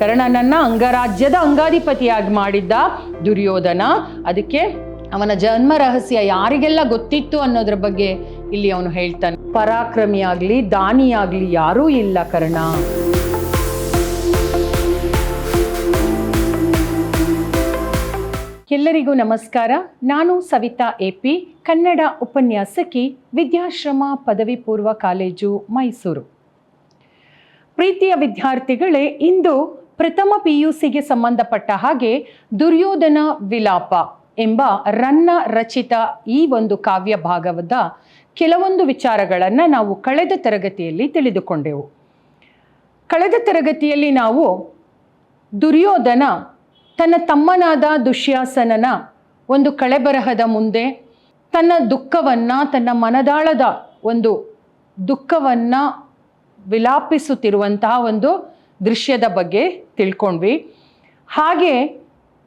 ಕರ್ಣನನ್ನ ಅಂಗರಾಜ್ಯದ ಅಂಗಾಧಿಪತಿಯಾಗಿ ಮಾಡಿದ್ದ ದುರ್ಯೋಧನ. ಅದಕ್ಕೆ ಅವನ ಜನ್ಮ ರಹಸ್ಯ ಯಾರಿಗೆಲ್ಲ ಗೊತ್ತಿತ್ತು ಅನ್ನೋದ್ರ ಬಗ್ಗೆ ಇಲ್ಲಿ ಅವನು ಹೇಳ್ತಾನೆ. ಪರಾಕ್ರಮಿಯಾಗ್ಲಿ ದಾನಿಯಾಗ್ಲಿ ಯಾರೂ ಇಲ್ಲ ಕರ್ಣ. ಎಲ್ಲರಿಗೂ ನಮಸ್ಕಾರ. ನಾನು ಸವಿತಾ ಎಪಿ, ಕನ್ನಡ ಉಪನ್ಯಾಸಕಿ, ವಿದ್ಯಾಶ್ರಮ ಪದವಿ ಪೂರ್ವ ಕಾಲೇಜು, ಮೈಸೂರು. ಪ್ರೀತಿಯ ವಿದ್ಯಾರ್ಥಿಗಳೇ, ಇಂದು ಪ್ರಥಮ PUCಗೆ ಸಂಬಂಧಪಟ್ಟ ಹಾಗೆ ದುರ್ಯೋಧನ ವಿಲಾಪ ಎಂಬ ರನ್ನ ರಚಿತ ಈ ಒಂದು ಕಾವ್ಯ ಭಾಗದ ಕೆಲವೊಂದು ವಿಚಾರಗಳನ್ನು ನಾವು ಕಳೆದ ತರಗತಿಯಲ್ಲಿ ತಿಳಿದುಕೊಂಡೆವು. ಕಳೆದ ತರಗತಿಯಲ್ಲಿ ನಾವು ದುರ್ಯೋಧನ ತನ್ನ ತಮ್ಮನಾದ ದುಶ್ಯಾಸನನ ಒಂದು ಕಳೆಬರಹದ ಮುಂದೆ ತನ್ನ ದುಃಖವನ್ನು, ತನ್ನ ಮನದಾಳದ ಒಂದು ದುಃಖವನ್ನು ವಿಲಾಪಿಸುತ್ತಿರುವಂತಹ ಒಂದು ದೃಶ್ಯದ ಬಗ್ಗೆ ತಿಳ್ಕೊಂಡ್ವಿ. ಹಾಗೆ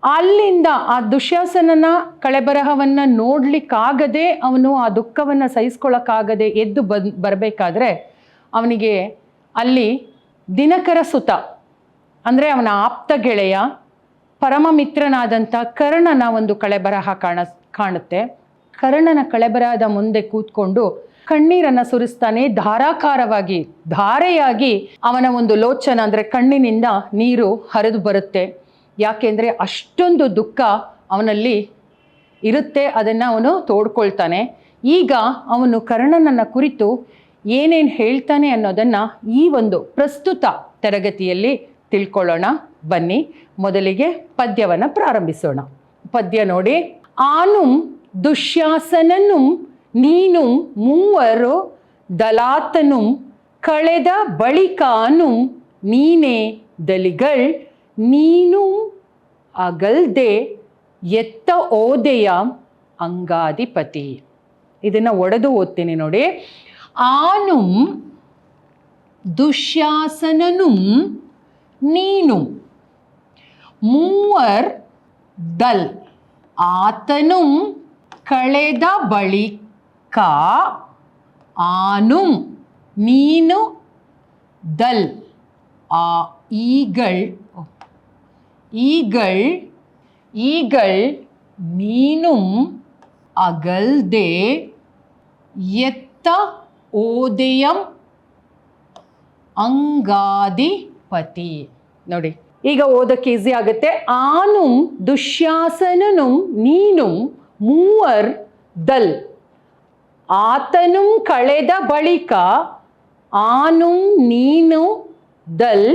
ಅಲ್ಲಿಂದ ಆ ದುಶ್ಯಾಸನನ ಕಳೆಬರಹವನ್ನು ನೋಡಲಿಕ್ಕಾಗದೆ, ಅವನು ಆ ದುಃಖವನ್ನು ಸಹಿಸ್ಕೊಳ್ಳೋಕ್ಕಾಗದೆ ಎದ್ದು ಬರಬೇಕಾದ್ರೆ ಅವನಿಗೆ ಅಲ್ಲಿ ದಿನಕರ ಸುತ ಅಂದರೆ ಅವನ ಆಪ್ತ ಗೆಳೆಯ, ಪರಮ ಮಿತ್ರನಾದಂಥ ಕರ್ಣನ ಒಂದು ಕಳೆಬರಹ ಕಾಣುತ್ತೆ. ಕರ್ಣನ ಕಳೆಬರಹದ ಮುಂದೆ ಕೂತ್ಕೊಂಡು ಕಣ್ಣೀರನ್ನು ಸುರಿಸ್ತಾನೆ. ಧಾರಾಕಾರವಾಗಿ, ಧಾರೆಯಾಗಿ ಅವನ ಒಂದು ಲೋಚನ ಅಂದರೆ ಕಣ್ಣಿನಿಂದ ನೀರು ಹರಿದು ಬರುತ್ತೆ. ಯಾಕೆಂದರೆ ಅಷ್ಟೊಂದು ದುಃಖ ಅವನಲ್ಲಿ ಇರುತ್ತೆ, ಅದನ್ನು ಅವನು ತೋಡ್ಕೊಳ್ತಾನೆ. ಈಗ ಅವನು ಕರ್ಣನನ್ನ ಕುರಿತು ಏನೇನು ಹೇಳ್ತಾನೆ ಅನ್ನೋದನ್ನು ಈ ಒಂದು ಪ್ರಸ್ತುತ ತರಗತಿಯಲ್ಲಿ ತಿಳ್ಕೊಳ್ಳೋಣ. ಬನ್ನಿ, ಮೊದಲಿಗೆ ಪದ್ಯವನ್ನು ಪ್ರಾರಂಭಿಸೋಣ. ಪದ್ಯ ನೋಡಿ. ಆನುಂ ದುಶ್ಯಾಸನನುಂ ನೀನು ಮೂವರು ದಲಾತನುಂ ಕಳೆದ ಬಳಿಕಾನುಂ ನೀನೇ ದಲಿಗಳ್ ನೀನು ಅಗಲ್ದೆ ಎತ್ತ ಓದೆಯ ಅಂಗಾಧಿಪತಿ. ಇದನ್ನು ಒಡೆದು ಓದ್ತೀನಿ ನೋಡಿ. ಆನುಂ ದುಶ್ಯಾಸನನುಂ ನೀನು ಮೂವರ್ ದಲ್ ಆತನುಂ ಕಳೆದ ಬಳಿಕ ಆನುಂ ನೀನು ದಲ್ ಈಗಳ್ ನೀನುಂ ಅಗಲ್ದೆ ಎತ್ತ ಓದೆಯಂ ಅಂಗಾಧಿಪತಿ. ನೋಡಿ, ಈಗ ಓದಕ್ಕೆ ಈಸಿ ಆಗುತ್ತೆ. ಆನುಂ ದುಶ್ಯಾಸನನುಂ ನೀನುಂ ಮೂವರ್ ದಲ್ ಆತನುಂ ಕಳೆದ ಬಳಿಕ ಆನುಂ ನೀನು ದಲ್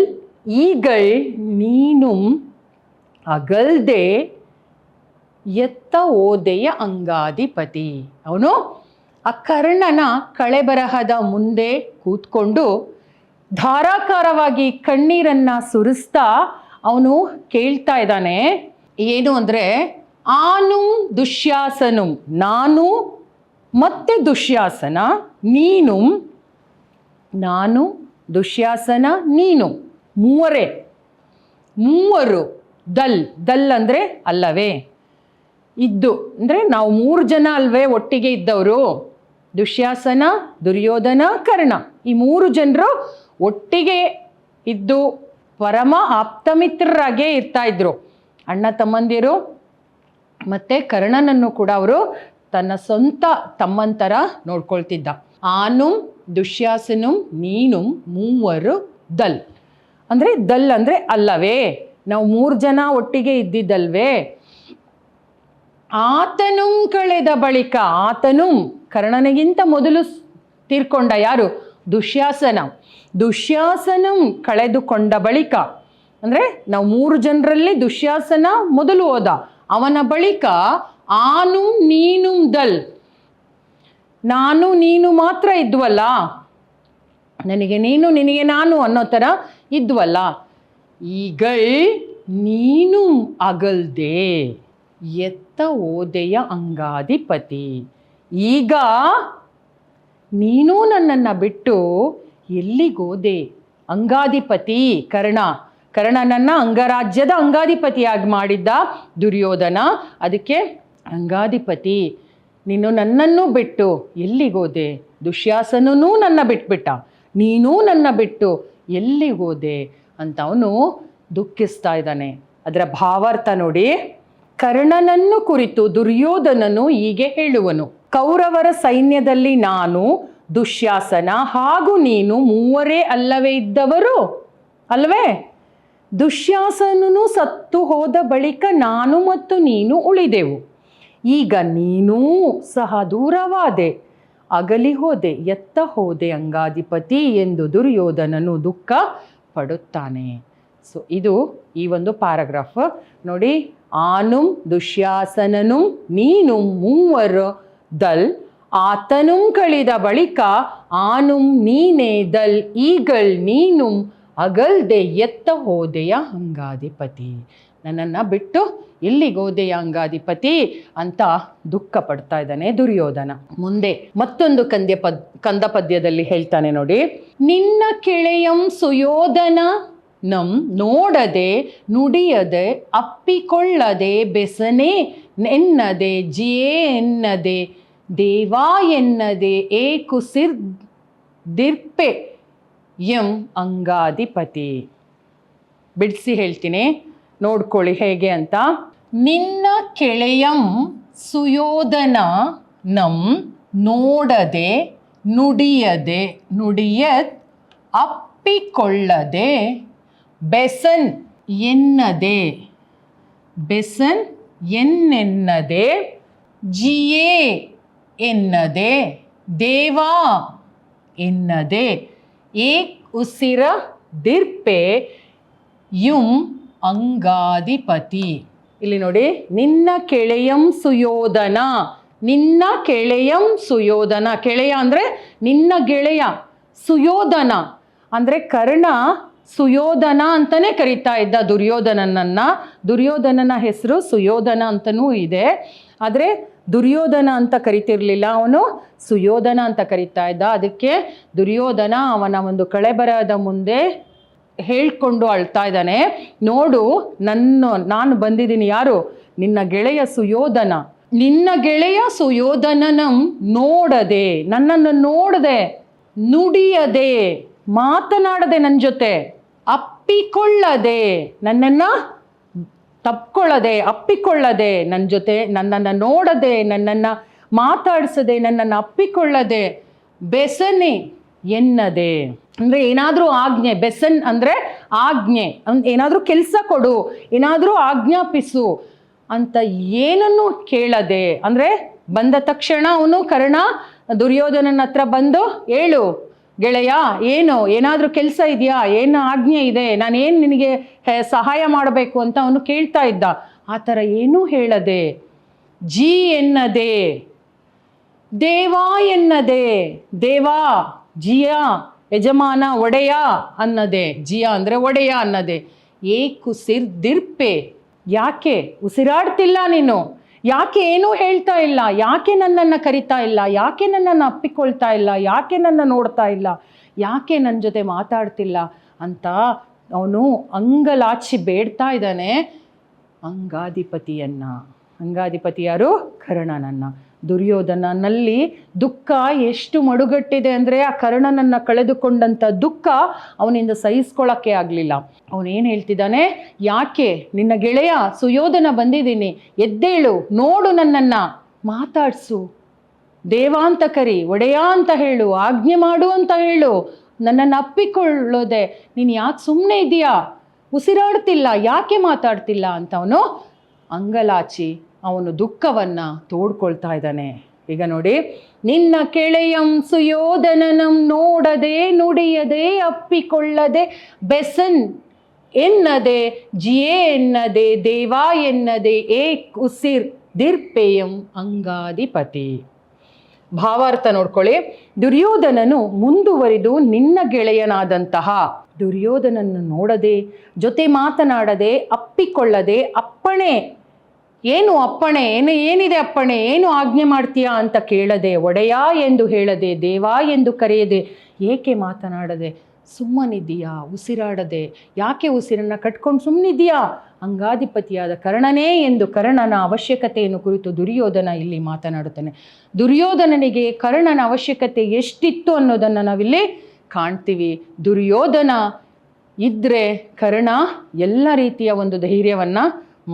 ಈಗಳ್ ನೀನುಂ ಅಗಲ್ದೆ ಎತ್ತ ಓದೆಯ ಅಂಗಾಧಿಪತಿ. ಅವನು ಆ ಕರ್ಣನ ಕಳೆಬರಹದ ಮುಂದೆ ಕೂತ್ಕೊಂಡು ಧಾರಾಕಾರವಾಗಿ ಕಣ್ಣೀರನ್ನು ಸುರಿಸ್ತಾ ಅವನು ಕೇಳ್ತಾ ಇದ್ದಾನೆ. ಏನು ಅಂದರೆ, ಆನುಂ ದುಶ್ಯಾಸನುಂ ನಾನು ಮತ್ತೆ ದುಶ್ಯಾಸನ, ನೀನು ನಾನು ದುಶ್ಯಾಸನ ನೀನು ಮೂವರು ದಲ್ ಅಂದರೆ ಅಲ್ಲವೇ, ಇದ್ದು ಅಂದರೆ ನಾವು 3 ಜನ ಅಲ್ವೇ ಒಟ್ಟಿಗೆ ಇದ್ದವರು. ದುಶ್ಯಾಸನ, ದುರ್ಯೋಧನ, ಕರ್ಣ, ಈ 3 ಜನರು ಒಟ್ಟಿಗೆ ಇದ್ದು ಪರಮ ಆಪ್ತಮಿತ್ರರಾಗೇ ಇರ್ತಾ ಇದ್ರು, ಅಣ್ಣ ತಮ್ಮಂದಿರು. ಮತ್ತು ಕರ್ಣನನ್ನು ಕೂಡ ಅವರು ತನ್ನ ಸ್ವಂತ ತಮ್ಮಂತರ ನೋಡ್ಕೊಳ್ತಿದ್ದ. ಆನುಂ ದುಶ್ಯಾಸನುಂ ನೀನು ಮೂವರು ದಲ್ ಅಂದರೆ ಅಲ್ಲವೇ, ನಾವು 3 ಜನ ಒಟ್ಟಿಗೆ ಇದ್ದಿದ್ದಲ್ವೇ. ಆತನುಂ ಕಳೆದ ಬಳಿಕ, ಆತನುಂ ಕರ್ಣನಿಗಿಂತ ಮೊದಲು ತೀರ್ಕೊಂಡ ಯಾರು? ದುಶ್ಯಾಸನಂ ಕಳೆದುಕೊಂಡ ಬಳಿಕ ಅಂದರೆ ನಾವು 3 ಜನರಲ್ಲಿ ದುಶ್ಯಾಸನ ಮೊದಲು ಹೋದ, ಅವನ ಬಳಿಕ ಆನುಂ ನೀನುಂ ದಲ್, ನಾನು ನೀನು ಮಾತ್ರ ಇದ್ವಲ್ಲ, ನನಗೆ ನೀನು ನಿನಗೆ ನಾನು ಅನ್ನೋ ಥರ ಇದ್ವಲ್ಲ. ಈಗಳ್ ನೀನು ಅಗಲ್ದೆ ಎತ್ತ ಓದೆಯ ಅಂಗಾಧಿಪತಿ. ಈಗ ನೀನು ನನ್ನನ್ನು ಬಿಟ್ಟು ಎಲ್ಲಿಗೋದೆ? ಅಂಗಾಧಿಪತಿ ಕರ್ಣನನ್ನು ಅಂಗರಾಜ್ಯದ ಅಂಗಾಧಿಪತಿಯಾಗಿ ಮಾಡಿದ್ದ ದುರ್ಯೋಧನ. ಅದಕ್ಕೆ ಅಂಗಾಧಿಪತಿ, ನೀನು ನನ್ನನ್ನು ಬಿಟ್ಟು ಎಲ್ಲಿಗೋದೆ? ದುಶ್ಯಾಸನೂ ನನ್ನ ಬಿಟ್ಬಿಟ್ಟ, ನೀನೂ ನನ್ನ ಬಿಟ್ಟು ಎಲ್ಲಿಗೋದೆ ಅಂತ ಅವನು ದುಃಖಿಸ್ತಾ ಇದ್ದಾನೆ. ಅದರ ಭಾವಾರ್ಥ ನೋಡಿ. ಕರ್ಣನನ್ನು ಕುರಿತು ದುರ್ಯೋಧನನು ಹೀಗೆ ಹೇಳುವನು: ಕೌರವರ ಸೈನ್ಯದಲ್ಲಿ ನಾನು, ದುಶ್ಯಾಸನ ಹಾಗೂ ನೀನು ಮೂವರೇ ಅಲ್ಲವೇ ಇದ್ದವರು ಅಲ್ವೇ? ದುಶ್ಯಾಸನನು ಸತ್ತು ಹೋದ ಬಳಿಕ ನಾನು ಮತ್ತು ನೀನು ಉಳಿದೆವು. ಈಗ ನೀನೂ ಸಹ ದೂರವಾದೆ, ಅಗಲಿ ಹೋದೆ, ಎತ್ತ ಹೋದೆ ಅಂಗಾಧಿಪತಿ ಎಂದು ದುರ್ಯೋಧನನು ದುಃಖ ಪಡುತ್ತಾನೆ. ಸೊ ಇದು ಈ ಒಂದು ಪ್ಯಾರಾಗ್ರಾಫ್ ನೋಡಿ. ಆನುಂ ದುಶ್ಯಾಸನನು ನೀನು ಮೂವರು ದಲ್, ಆತನುಂ ಕಳಿದ ಬಳಿಕ ಆನುಂ ನೀನೇ ದಲ್, ಈಗಳ್ ನೀನು ಅಗಲ್ದೆ ಎತ್ತ ಹೋದೆಯ ಅಂಗಾಧಿಪತಿ. ನನ್ನನ್ನು ಬಿಟ್ಟು ಎಲ್ಲಿಗೋದೆಯ ಅಂಗಾಧಿಪತಿ ಅಂತ ದುಃಖ ಪಡ್ತಾ ಇದ್ದಾನೆ ದುರ್ಯೋಧನ. ಮುಂದೆ ಮತ್ತೊಂದು ಕಂದ ಪದ್ಯದಲ್ಲಿ ಹೇಳ್ತಾನೆ ನೋಡಿ. ನಿನ್ನ ಕೆಳೆಯಂ ಸುಯೋಧನ ನಂ ನೋಡದೆ ನುಡಿಯದೆ ಅಪ್ಪಿಕೊಳ್ಳದೆ ಬೆಸನೆ ಎನ್ನದೆ ಜಿಯೇ ಎನ್ನದೆ ದೇವಾ ಎನ್ನದೆ ಏ ಕುಸಿರ್ ದಿರ್ಪೆ ಎಂ ಅಂಗಾಧಿಪತಿ. ಬಿಡಿಸಿ ಹೇಳ್ತೀನಿ, ನೋಡ್ಕೊಳ್ಳಿ ಹೇಗೆ ಅಂತ. ನಿನ್ನ ಕೆಳೆಯಂ ಸುಯೋಧನ ನಂ ನೋಡದೆ ನುಡಿಯದೆ ನುಡಿಯದ್ ಅಪ್ಪಿಕೊಳ್ಳದೆ ಬೆಸನ್ ಎನ್ನದೆ ಬೆಸನ್ ಎನ್ನೆನ್ನದೆ ಜಿಯೇ ಎನ್ನದೆ ದೇವಾ ಎನ್ನದೆ ಏಕ್ ಉಸಿರ ದಿರ್ಪೆ ಯುಂ ಅಂಗಾಧಿಪತಿ. ಇಲ್ಲಿ ನೋಡಿ, ನಿನ್ನ ಕೆಳೆಯಂ ಸುಯೋಧನ, ನಿನ್ನ ಕೆಳೆಯಂ ಸುಯೋಧನ. ಕೆಳೆಯ ಅಂದರೆ ನಿನ್ನ ಗೆಳೆಯ, ಸುಯೋಧನ ಅಂದರೆ ಕರ್ಣ ಸುಯೋಧನ ಅಂತಲೇ ಕರೀತಾ ಇದ್ದ ದುರ್ಯೋಧನನನ್ನ. ದುರ್ಯೋಧನನ ಹೆಸರು ಸುಯೋಧನ ಅಂತನೂ ಇದೆ, ಆದರೆ ದುರ್ಯೋಧನ ಅಂತ ಕರಿತಿರ್ಲಿಲ್ಲ, ಅವನು ಸುಯೋಧನ ಅಂತ ಕರೀತಾ ಇದ್ದ. ಅದಕ್ಕೆ ದುರ್ಯೋಧನ ಅವನ ಒಂದು ಕಳೆಬರದ ಮುಂದೆ ಹೇಳ್ಕೊಂಡು ಅಳ್ತಾ ಇದ್ದಾನೆ. ನೋಡು, ನಾನು ಬಂದಿದ್ದೀನಿ. ಯಾರು? ನಿನ್ನ ಗೆಳೆಯ ಸುಯೋಧನ. ನಿನ್ನ ಗೆಳೆಯ ಸುಯೋಧನನಂ ನೋಡದೆ, ನನ್ನನ್ನು ನೋಡದೆ, ನುಡಿಯದೆ, ಮಾತನಾಡದೆ ನನ್ನ ಜೊತೆ, ಅಪ್ಪಿಕೊಳ್ಳದೆ, ನನ್ನನ್ನು ತಪ್ಕೊಳ್ಳದೆ, ಅಪ್ಪಿಕೊಳ್ಳದೆ, ನನ್ನ ಜೊತೆ ನನ್ನನ್ನು ನೋಡದೆ, ನನ್ನನ್ನು ಮಾತಾಡಿಸದೆ, ನನ್ನನ್ನು ಅಪ್ಪಿಕೊಳ್ಳದೆ, ಬೆಸನೆ ಎನ್ನದೆ ಅಂದರೆ ಏನಾದರೂ ಆಜ್ಞೆ, ಬೆಸನ್ ಅಂದರೆ ಆಜ್ಞೆ, ಏನಾದರೂ ಕೆಲಸ ಕೊಡು, ಏನಾದರೂ ಆಜ್ಞಾಪಿಸು ಅಂತ ಏನನ್ನು ಕೇಳದೆ. ಅಂದರೆ ಬಂದ ತಕ್ಷಣ ಅವನು ಕರ್ಣ ದುರ್ಯೋಧನನ ಹತ್ರ ಬಂದು, ಹೇಳು ಗೆಳೆಯ, ಏನಾದರೂ ಕೆಲಸ ಇದೆಯಾ, ಏನು ಆಜ್ಞೆ ಇದೆ, ನಾನೇನು ನಿನಗೆ ಸಹಾಯ ಮಾಡಬೇಕು ಅಂತ ಅವನು ಕೇಳ್ತಾ ಇದ್ದ. ಆ ಥರ ಏನೂ ಹೇಳದೆ, ಜಿ ಎನ್ನದೆ, ದೇವಾ ಎನ್ನದೆ, ದೇವಾ ಜಿಯ ಯಜಮಾನ ಒಡೆಯ ಅನ್ನದೆ, ಜಿಯ ಅಂದರೆ ಒಡೆಯ ಅನ್ನದೆ, ಏಕುಸಿರ್ ದಿರ್ಪೆ, ಯಾಕೆ ಉಸಿರಾಡ್ತಿಲ್ಲ ನೀನು, ಯಾಕೆ ಏನೂ ಹೇಳ್ತಾ ಇಲ್ಲ, ಯಾಕೆ ನನ್ನನ್ನು ಕರಿತಾ ಇಲ್ಲ, ಯಾಕೆ ನನ್ನನ್ನು ಅಪ್ಪಿಕೊಳ್ತಾ ಇಲ್ಲ, ಯಾಕೆ ನನ್ನ ನೋಡ್ತಾ ಇಲ್ಲ, ಯಾಕೆ ನನ್ನ ಜೊತೆ ಮಾತಾಡ್ತಿಲ್ಲ ಅಂತ ಅವನು ಅಂಗಲಾಚಿ ಬೇಡ್ತಾ ಇದ್ದಾನೆ ಅಂಗಾಧಿಪತಿಯನ್ನ. ಅಂಗಾಧಿಪತಿ ಯಾರು? ಕರ್ಣನನ್ನ. ದುರ್ಯೋಧನನಲ್ಲಿ ದುಃಖ ಎಷ್ಟು ಮಡುಗಟ್ಟಿದೆ ಅಂದರೆ, ಆ ಕರ್ಣನನ್ನು ಕಳೆದುಕೊಂಡಂಥ ದುಃಖ ಅವನಿಂದ ಸಹಿಸ್ಕೊಳ್ಳೋಕ್ಕೆ ಆಗಲಿಲ್ಲ. ಅವನೇನು ಹೇಳ್ತಿದ್ದಾನೆ, ಯಾಕೆ ನಿನ್ನ ಗೆಳೆಯ ಸುಯೋಧನ ಬಂದಿದ್ದೀನಿ, ಎದ್ದೇಳು, ನೋಡು, ನನ್ನನ್ನು ಮಾತಾಡಿಸು, ದೇವ ಅಂತ ಕರಿ, ಒಡೆಯ ಅಂತ ಹೇಳು, ಆಜ್ಞೆ ಮಾಡು ಅಂತ ಹೇಳು, ನನ್ನನ್ನು ಅಪ್ಪಿಕೊಳ್ಳೋದೆ, ನೀನು ಯಾಕೆ ಸುಮ್ಮನೆ ಇದೆಯಾ, ಉಸಿರಾಡ್ತಿಲ್ಲ, ಯಾಕೆ ಮಾತಾಡ್ತಿಲ್ಲ ಅಂತ ಅವನು ಅಂಗಲಾಚಿ ಅವನು ದುಃಖವನ್ನು ತೋಡ್ಕೊಳ್ತಾ ಇದ್ದಾನೆ. ಈಗ ನೋಡಿ, ನಿನ್ನ ಕೆಳೆಯಂ ಸುಯೋಧನನಂ ನೋಡದೆ ನುಡಿಯದೆ ಅಪ್ಪಿಕೊಳ್ಳದೆ ಬೆಸನ್ ಎನ್ನದೆ ಜಿಯೇ ಎನ್ನದೆ ದೇವಾ ಎನ್ನದೆ ಏಕ್ ಉಸಿರ್ ದಿರ್ಪೇಯಂ ಅಂಗಾಧಿಪತಿ. ಭಾವಾರ್ಥ ನೋಡ್ಕೊಳ್ಳಿ. ದುರ್ಯೋಧನನು ಮುಂದುವರಿದು ನಿನ್ನ ಗೆಳೆಯನಾದಂತಹ ದುರ್ಯೋಧನನ್ನು ನೋಡದೆ, ಜೊತೆ ಮಾತನಾಡದೆ, ಅಪ್ಪಿಕೊಳ್ಳದೆ, ಅಪ್ಪಣೆ, ಏನು ಅಪ್ಪಣೆ, ಏನಿದೆ ಅಪ್ಪಣೆ, ಏನು ಆಜ್ಞೆ ಮಾಡ್ತೀಯಾ ಅಂತ ಕೇಳದೆ, ಒಡೆಯ ಎಂದು ಹೇಳದೆ, ದೇವಾ ಎಂದು ಕರೆಯದೆ, ಏಕೆ ಮಾತನಾಡದೆ, ಸುಮ್ಮನಿದ್ದೀಯಾ, ಉಸಿರಾಡದೆ, ಯಾಕೆ ಉಸಿರನ್ನು ಕಟ್ಕೊಂಡು ಸುಮ್ಮನಿದ್ದೀಯಾ, ಅಂಗಾಧಿಪತಿಯಾದ ಕರ್ಣನೇ ಎಂದು ಕರ್ಣನ ಅವಶ್ಯಕತೆಯನ್ನು ಕುರಿತು ದುರ್ಯೋಧನ ಇಲ್ಲಿ ಮಾತನಾಡುತ್ತಾನೆ. ದುರ್ಯೋಧನನಿಗೆ ಕರ್ಣನ ಅವಶ್ಯಕತೆ ಎಷ್ಟಿತ್ತು ಅನ್ನೋದನ್ನು ನಾವಿಲ್ಲಿ ಕಾಣ್ತೀವಿ. ದುರ್ಯೋಧನ ಇದ್ದರೆ ಕರ್ಣ ಎಲ್ಲ ರೀತಿಯ ಒಂದು ಧೈರ್ಯವನ್ನು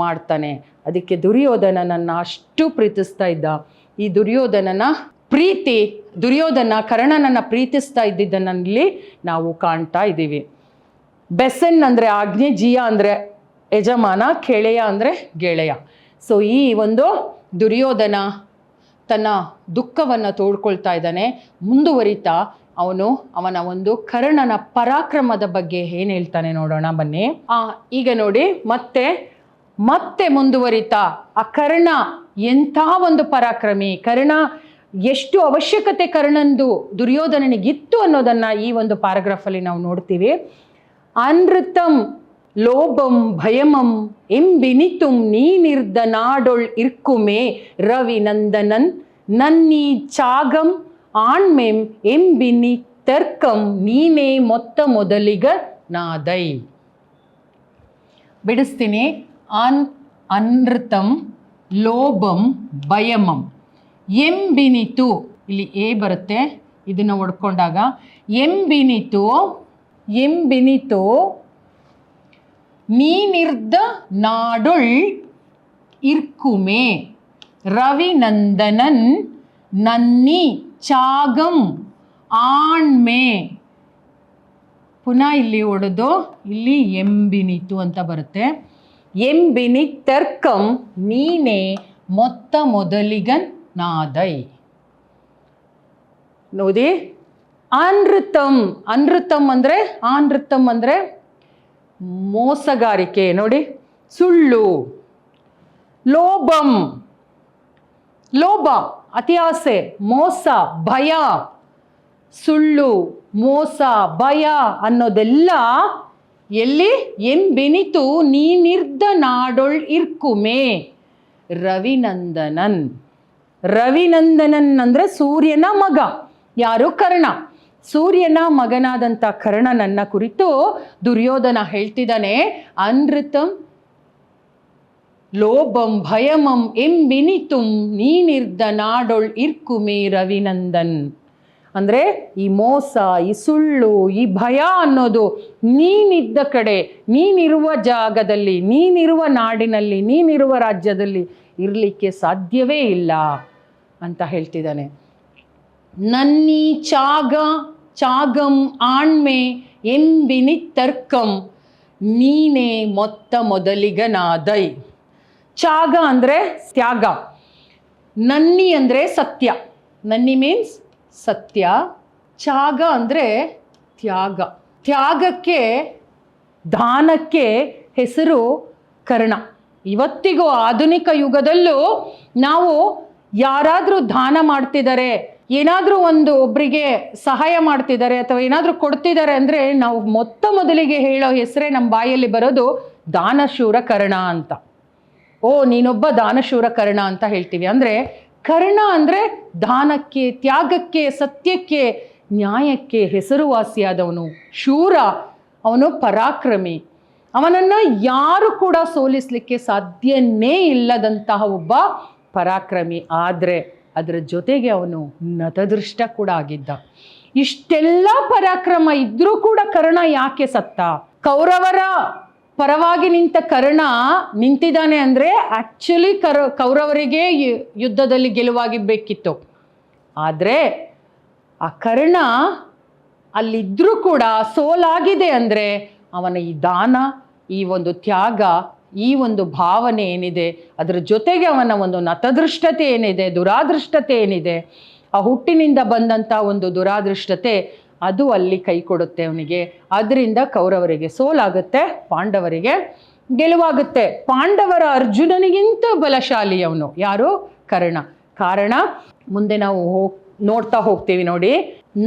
ಮಾಡ್ತಾನೆ. ಅದಕ್ಕೆ ದುರ್ಯೋಧನನನ್ನು ಅಷ್ಟು ಪ್ರೀತಿಸ್ತಾ ಇದ್ದ. ಈ ದುರ್ಯೋಧನ ಕರ್ಣನನ್ನು ಪ್ರೀತಿಸ್ತಾ ಇದ್ದಿದ್ದನ್ನಲ್ಲಿ ನಾವು ಕಾಣ್ತಾ ಇದ್ದೀವಿ. ಬೆಸೆನ್ ಅಂದರೆ ಆಜ್ಞೆ, ಜಿಯ ಅಂದರೆ ಯಜಮಾನ, ಕೆಳೆಯ ಅಂದರೆ ಗೆಳೆಯ. ಸೊ ಈ ಒಂದು ದುರ್ಯೋಧನ ತನ್ನ ದುಃಖವನ್ನು ತೋಡ್ಕೊಳ್ತಾ ಇದ್ದಾನೆ. ಮುಂದುವರಿತಾ ಅವನ ಒಂದು ಕರ್ಣನ ಪರಾಕ್ರಮದ ಬಗ್ಗೆ ಏನು ಹೇಳ್ತಾನೆ ನೋಡೋಣ ಬನ್ನಿ. ಈಗ ನೋಡಿ ಮತ್ತೆ ಮುಂದುವರಿತಾ ಆ ಕರ್ಣ ಎಂಥ ಒಂದು ಪರಾಕ್ರಮಿ, ಕರ್ಣ ಎಷ್ಟು ಅವಶ್ಯಕತೆ ಕರ್ಣಂದು ದುರ್ಯೋಧನನಿಗಿತ್ತು ಅನ್ನೋದನ್ನು ಈ ಒಂದು ಪ್ಯಾರಾಗ್ರಾಫಲ್ಲಿ ನಾವು ನೋಡ್ತೀವಿ. ಅನೃತಂ ಲೋಭಂ ಭಯಮಂ ಎಂಬಿನಿತುಂ ನೀನಿರ್ದ ನಾಡೊಳ್ ಇರ್ಕುಮೆ ರವಿ ನಂದನನ್ ನನ್ನೀ ಚಾಗಂ ಆಣ್ಮೆಂ ಎಂಬಿನಿ ತರ್ಕಂ ನೀನೇ ಮೊತ್ತ ಮೊದಲಿಗ ನಾದೈ. ಬಿಡಿಸ್ತೀನಿ. ಅನೃತಂ ಲೋಭಂ ಭಯಮಂ ಎಂಬಿನಿತು, ಇಲ್ಲಿ ಎ ಬರುತ್ತೆ, ಇದನ್ನು ಒಡ್ಕೊಂಡಾಗ ಎಂಬಿನಿತು ನೀನಿರ್ದ ನಾಡೊಳ್ ಇರ್ಕುಮೆ ರವಿನಂದನನ್ ನನ್ನಿ ಚಾಗಂ ಆಣ್ಮೆ. ಪುನಃ ಇಲ್ಲಿ ಒಡೆದು ಇಲ್ಲಿ ಎಂಬಿನಿತು ಅಂತ ಬರುತ್ತೆ. ಎಂಬಿನಿ ತರ್ಕಂ ನೀನೇ ಮೊತ್ತ ಮೊದಲಿಗನ್ ನಾದೈ. ನೋಡಿ, ಅನೃತಂ ಅಂದರೆ ಮೋಸಗಾರಿಕೆ, ನೋಡಿ, ಸುಳ್ಳು. ಲೋಭ ಅತಿ ಆಸೆ, ಮೋಸ, ಭಯ, ಸುಳ್ಳು, ಮೋಸ, ಭಯ ಅನ್ನೋದೆಲ್ಲ ಎಲ್ಲಿ? ಎಂಬೆನಿತು ನೀನಿರ್ದ ನಾಡೊಳ್ ಇರ್ಕುಮೆ ರವಿನಂದನನ್. ರವಿನಂದನನ್ ಅಂದರೆ ಸೂರ್ಯನ ಮಗ. ಯಾರು? ಕರ್ಣ. ಸೂರ್ಯನ ಮಗನಾದಂಥ ಕರ್ಣನನ್ನ ಕುರಿತು ದುರ್ಯೋಧನ ಹೇಳ್ತಿದ್ದಾನೆ, ಅನೃತಂ ಲೋಭಂ ಭಯಮಂ ಎಂಬಿನಿತುಂ ನೀನಿರ್ದ ನಾಡೊಳ್ ಇರ್ಕುಮೆ ರವಿನಂದನ್. ಅಂದರೆ ಈ ಮೋಸ, ಈ ಸುಳ್ಳು, ಈ ಭಯ ಅನ್ನೋದು ನೀನಿದ್ದ ಕಡೆ, ನೀನಿರುವ ಜಾಗದಲ್ಲಿ, ನೀನಿರುವ ನಾಡಿನಲ್ಲಿ, ನೀನಿರುವ ರಾಜ್ಯದಲ್ಲಿ ಇರಲಿಕ್ಕೆ ಸಾಧ್ಯವೇ ಇಲ್ಲ ಅಂತ ಹೇಳ್ತಿದ್ದಾನೆ. ನನ್ನೀ ಚಾಗಂ ಆಣ್ಮೆ ಎಂಬಿನಿ ತರ್ಕಂ ನೀನೇ ಮೊತ್ತ ಮೊದಲಿಗನಾದೈ. ಚಾಗ ಅಂದರೆ ತ್ಯಾಗ, ನನ್ನಿ ಅಂದರೆ ಸತ್ಯ. ನನ್ನಿ ಮೀನ್ಸ್ ಸತ್ಯ, ಚಾಗ ಅಂದರೆ ತ್ಯಾಗ. ತ್ಯಾಗಕ್ಕೆ, ದಾನಕ್ಕೆ ಹೆಸರು ಕರ್ಣ. ಇವತ್ತಿಗೂ ಆಧುನಿಕ ಯುಗದಲ್ಲೂ ನಾವು ಯಾರಾದರೂ ದಾನ ಮಾಡ್ತಿದ್ದಾರೆ, ಏನಾದರೂ ಒಬ್ಬರಿಗೆ ಸಹಾಯ ಮಾಡ್ತಿದ್ದಾರೆ ಅಥವಾ ಏನಾದರೂ ಕೊಡ್ತಿದ್ದಾರೆ ಅಂದರೆ ನಾವು ಮೊತ್ತ ಮೊದಲಿಗೆ ಹೇಳೋ ಹೆಸರೇ ನಮ್ಮ ಬಾಯಲ್ಲಿ ಬರೋದು ದಾನಶೂರ ಕರ್ಣ ಅಂತ. ನೀನೊಬ್ಬ ದಾನಶೂರ ಕರ್ಣ ಅಂತ ಹೇಳ್ತೀವಿ. ಅಂದರೆ ಕರ್ಣ ಅಂದರೆ ದಾನಕ್ಕೆ, ತ್ಯಾಗಕ್ಕೆ, ಸತ್ಯಕ್ಕೆ, ನ್ಯಾಯಕ್ಕೆ ಹೆಸರುವಾಸಿಯಾದವನು, ಶೂರ, ಅವನು ಪರಾಕ್ರಮಿ. ಅವನನ್ನು ಯಾರು ಕೂಡ ಸೋಲಿಸಲಿಕ್ಕೆ ಸಾಧ್ಯನೇ ಇಲ್ಲದಂತಹ ಒಬ್ಬ ಪರಾಕ್ರಮಿ. ಆದರೆ ಅದರ ಜೊತೆಗೆ ಅವನು ನತದೃಷ್ಟ ಕೂಡ ಆಗಿದ್ದ. ಇಷ್ಟೆಲ್ಲ ಪರಾಕ್ರಮ ಇದ್ರೂ ಕೂಡ ಕರ್ಣ ಯಾಕೆ ಸತ್ತ? ಕೌರವರ ಪರವಾಗಿ ನಿಂತ ಕರ್ಣ ನಿಂತಿದ್ದಾನೆ ಅಂದರೆ ಆ್ಯಕ್ಚುಲಿ ಕೌರವರಿಗೆ ಯುದ್ಧದಲ್ಲಿ ಗೆಲುವಾಗಿಬೇಕಿತ್ತು. ಆದರೆ ಆ ಕರ್ಣ ಅಲ್ಲಿದ್ದರೂ ಕೂಡ ಸೋಲಾಗಿದೆ ಅಂದರೆ ಅವನ ಈ ದಾನ, ಈ ಒಂದು ತ್ಯಾಗ, ಈ ಒಂದು ಭಾವನೆ ಏನಿದೆ, ಅದರ ಜೊತೆಗೆ ಅವನ ಒಂದು ನತದೃಷ್ಟತೆ ಏನಿದೆ, ದುರಾದೃಷ್ಟತೆ ಏನಿದೆ, ಆ ಹುಟ್ಟಿನಿಂದ ಬಂದಂಥ ಒಂದು ದುರಾದೃಷ್ಟತೆ, ಅದು ಅಲ್ಲಿ ಕೈ ಕೊಡುತ್ತೆ ಅವನಿಗೆ. ಅದರಿಂದ ಕೌರವರಿಗೆ ಸೋಲಾಗುತ್ತೆ, ಪಾಂಡವರಿಗೆ ಗೆಲುವಾಗುತ್ತೆ. ಪಾಂಡವರ ಅರ್ಜುನನಿಗಿಂತ ಬಲಶಾಲಿ ಅವನು. ಯಾರು? ಕರ್ಣ. ಕಾರಣ ಮುಂದೆ ನಾವು ನೋಡ್ತಾ ಹೋಗ್ತೀವಿ ನೋಡಿ.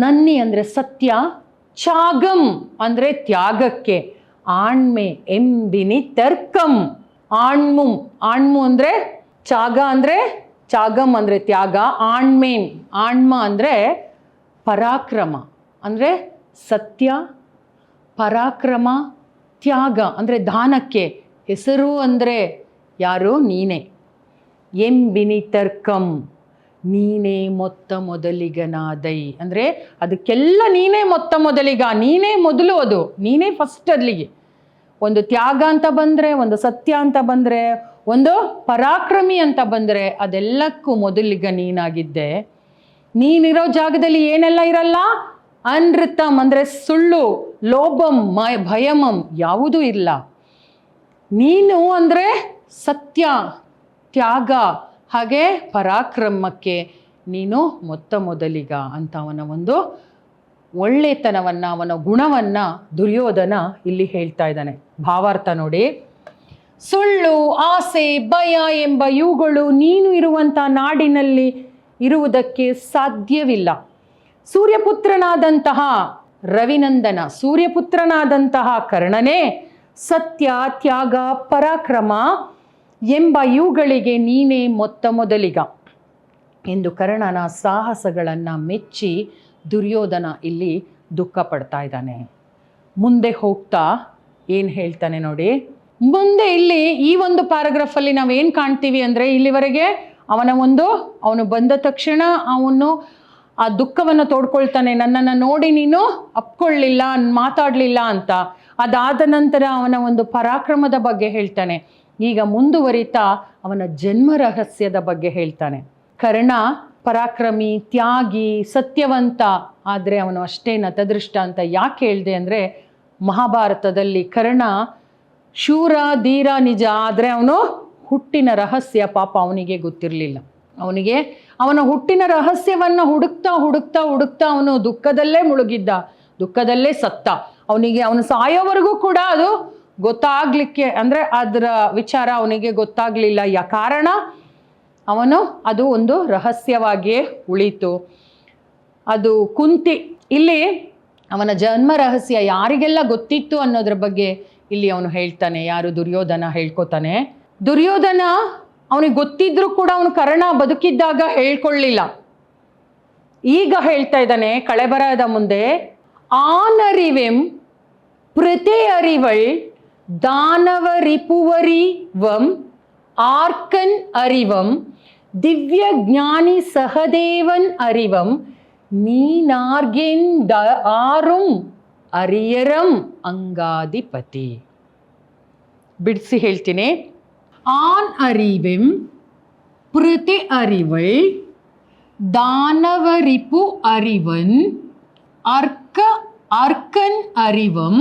ನನ್ನಿ ಅಂದರೆ ಸತ್ಯ, ಚಾಗಂ ಅಂದರೆ ತ್ಯಾಗಕ್ಕೆ, ಆಣ್ಮೆ ಎಂಬಿನಿ ತರ್ಕಂ ಆಣ್ಮು ಅಂದರೆ ಚಾಗಂ ಅಂದರೆ ತ್ಯಾಗ, ಆಣ್ಮ ಅಂದರೆ ಪರಾಕ್ರಮ, ಅಂದರೆ ಸತ್ಯ, ಪರಾಕ್ರಮ, ತ್ಯಾಗ ಅಂದರೆ ದಾನಕ್ಕೆ ಹೆಸರು. ಅಂದರೆ ಯಾರು? ನೀನೇ. ಎಂಬಿನಿ ತರ್ಕಂ ನೀನೇ ಮೊತ್ತ ಮೊದಲಿಗನಾದೈ ಅಂದರೆ ಅದಕ್ಕೆಲ್ಲ ನೀನೇ ಮೊತ್ತ ಮೊದಲಿಗ, ನೀನೇ ಮೊದಲು, ಅದು ನೀನೇ ಫಸ್ಟ್. ಅಲ್ಲಿಗೆ ಒಂದು ತ್ಯಾಗ ಅಂತ ಬಂದರೆ, ಒಂದು ಸತ್ಯ ಅಂತ ಬಂದರೆ, ಒಂದು ಪರಾಕ್ರಮಿ ಅಂತ ಬಂದರೆ ಅದೆಲ್ಲಕ್ಕೂ ಮೊದಲಿಗ ನೀನಾಗಿದ್ದೆ. ನೀನಿರೋ ಜಾಗದಲ್ಲಿ ಏನೆಲ್ಲ ಇರಲ್ಲ? ಅನೃತಂ ಅಂದರೆ ಸುಳ್ಳು, ಲೋಭಂ ಭಯಮಂ ಯಾವುದೂ ಇಲ್ಲ. ನೀನು ಅಂದರೆ ಸತ್ಯ, ತ್ಯಾಗ, ಹಾಗೆ ಪರಾಕ್ರಮಕ್ಕೆ ನೀನು ಮೊತ್ತ ಮೊದಲಿಗ ಅಂತ ಅವನ ಒಂದು ಒಳ್ಳೆತನವನ್ನು, ಅವನ ಗುಣವನ್ನು ದುರ್ಯೋಧನ ಇಲ್ಲಿ ಹೇಳ್ತಾ ಇದ್ದಾನೆ. ಭಾವಾರ್ಥ ನೋಡಿ. ಸುಳ್ಳು, ಆಸೆ, ಭಯ ಎಂಬ ಇವುಗಳು ನೀನು ಇರುವಂಥ ನಾಡಿನಲ್ಲಿ ಇರುವುದಕ್ಕೆ ಸಾಧ್ಯವಿಲ್ಲ. ಸೂರ್ಯಪುತ್ರನಾದಂತಹ ರವಿನಂದನ, ಸೂರ್ಯಪುತ್ರನಾದಂತಹ ಕರ್ಣನೇ ಸತ್ಯ, ತ್ಯಾಗ, ಪರಾಕ್ರಮ ಎಂಬ ಇವುಗಳಿಗೆ ನೀನೇ ಮೊತ್ತ ಮೊದಲಿಗ ಎಂದು ಕರ್ಣನ ಸಾಹಸಗಳನ್ನು ಮೆಚ್ಚಿ ದುರ್ಯೋಧನ ಇಲ್ಲಿ ದುಃಖ ಪಡ್ತಾ ಇದ್ದಾನೆ. ಮುಂದೆ ಹೋಗ್ತಾ ಏನು ಹೇಳ್ತಾನೆ ನೋಡಿ. ಮುಂದೆ ಇಲ್ಲಿ ಈ ಒಂದು ಪ್ಯಾರಾಗ್ರಾಫಲ್ಲಿ ನಾವೇನು ಕಾಣ್ತೀವಿ ಅಂದರೆ, ಇಲ್ಲಿವರೆಗೆ ಅವನು ಬಂದ ತಕ್ಷಣ ಅವನು ಆ ದುಃಖವನ್ನು ತೋಡ್ಕೊಳ್ತಾನೆ, ನನ್ನನ್ನು ನೋಡಿ ನೀನು ಅಪ್ಕೊಳ್ಳಿಲ್ಲ, ಮಾತಾಡಲಿಲ್ಲ ಅಂತ. ಅದಾದ ನಂತರ ಅವನ ಒಂದು ಪರಾಕ್ರಮದ ಬಗ್ಗೆ ಹೇಳ್ತಾನೆ. ಈಗ ಮುಂದುವರಿತಾ ಅವನ ಜನ್ಮ ರಹಸ್ಯದ ಬಗ್ಗೆ ಹೇಳ್ತಾನೆ. ಕರ್ಣ ಪರಾಕ್ರಮಿ, ತ್ಯಾಗಿ, ಸತ್ಯವಂತ, ಆದರೆ ಅವನು ಅಷ್ಟೇ ನತದೃಷ್ಟ ಅಂತ ಯಾಕೆ ಹೇಳಿದೆ ಅಂದರೆ, ಮಹಾಭಾರತದಲ್ಲಿ ಕರ್ಣ ಶೂರ, ಧೀರ ನಿಜ, ಆದರೆ ಅವನು ಹುಟ್ಟಿನ ರಹಸ್ಯ ಪಾಪ ಅವನಿಗೆ ಗೊತ್ತಿರಲಿಲ್ಲ. ಅವನ ಹುಟ್ಟಿನ ರಹಸ್ಯವನ್ನು ಹುಡುಕ್ತಾ ಅವನು ದುಃಖದಲ್ಲೇ ಮುಳುಗಿದ್ದ, ದುಃಖದಲ್ಲೇ ಸತ್ತ. ಅವನು ಸಾಯೋವರೆಗೂ ಕೂಡ ಅದು ಗೊತ್ತಾಗ್ಲಿಕ್ಕೆ ಅಂದರೆ ಅದರ ವಿಚಾರ ಅವನಿಗೆ ಗೊತ್ತಾಗಲಿಲ್ಲ. ಕಾರಣ ಅದು ಒಂದು ರಹಸ್ಯವಾಗಿಯೇ ಉಳಿತು. ಅದು ಕುಂತಿ ಇಲ್ಲಿ ಅವನ ಜನ್ಮ ರಹಸ್ಯ ಯಾರಿಗೆಲ್ಲ ಗೊತ್ತಿತ್ತು ಅನ್ನೋದ್ರ ಬಗ್ಗೆ ಇಲ್ಲಿ ಅವನು ಹೇಳ್ತಾನೆ. ಯಾರು? ದುರ್ಯೋಧನ ಹೇಳ್ಕೊತಾನೆ. ದುರ್ಯೋಧನ ಅವನಿಗೆ ಗೊತ್ತಿದ್ರೂ ಕೂಡ ಅವನು ಕರ್ಣ ಬದುಕಿದ್ದಾಗ ಹೇಳ್ಕೊಳ್ಳಿಲ್ಲ. ಈಗ ಹೇಳ್ತಾ ಇದ್ದಾನೆ ಕಳೆಬರದ ಮುಂದೆ. ಆನರಿವೆಂ ಪ್ರತಿ ಅರಿವಳ್ ದಾನವರಿಪುವರಿವಂ ಆರ್ಕನ್ ಅರಿವಂ ದಿವ್ಯ ಜ್ಞಾನಿ ಸಹದೇವನ್ ಅರಿವಂ ನೀನಾರ್ಗೆಂದ ಆರುಂ ಅರಿಯರಂ ಅಂಗಾಧಿಪತಿ. ಬಿಡಿಸಿ ಹೇಳ್ತೀನಿ. ಆನ್ ಅರಿವೆಂ ಪ್ರತಿ ಅರಿವಳ್ ದಾನವರಿಪು ಅರಿವನ್ ಅರ್ಕನ್ ಅರಿವಂ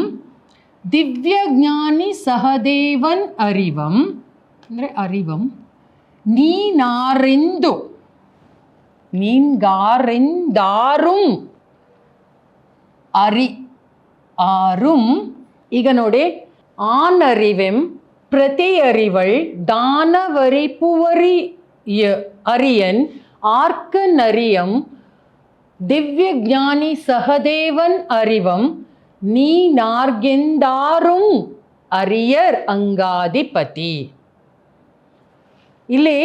ದಿವ್ಯ ಜ್ಞಾನಿ ಸಹದೇವನ್ ಅರಿವಂ ಅಂದರೆ ಅರಿವಂ ನೀನ್ಗಾರೆಂದಾರುಂ ಆರುಂ. ಈಗ ನೋಡಿ, ಆನ್ ಅರಿವೆಂ ಪ್ರತಿ ಅರಿವಳ್ ದಾನವರಿಪುವರಿ ಅರಿಯನ್ ಆರ್ಕನ್ ಅರಿಯಂ ದಿವ್ಯ ಜ್ಞಾನಿ ಸಹದೇವನ್ ಅರಿವಂ ನೀನಾರ್ಗೆಂದಾರುಂ ಅರಿಯರ್ ಅಂಗಾಧಿಪತಿ. ಇಲ್ಲಿ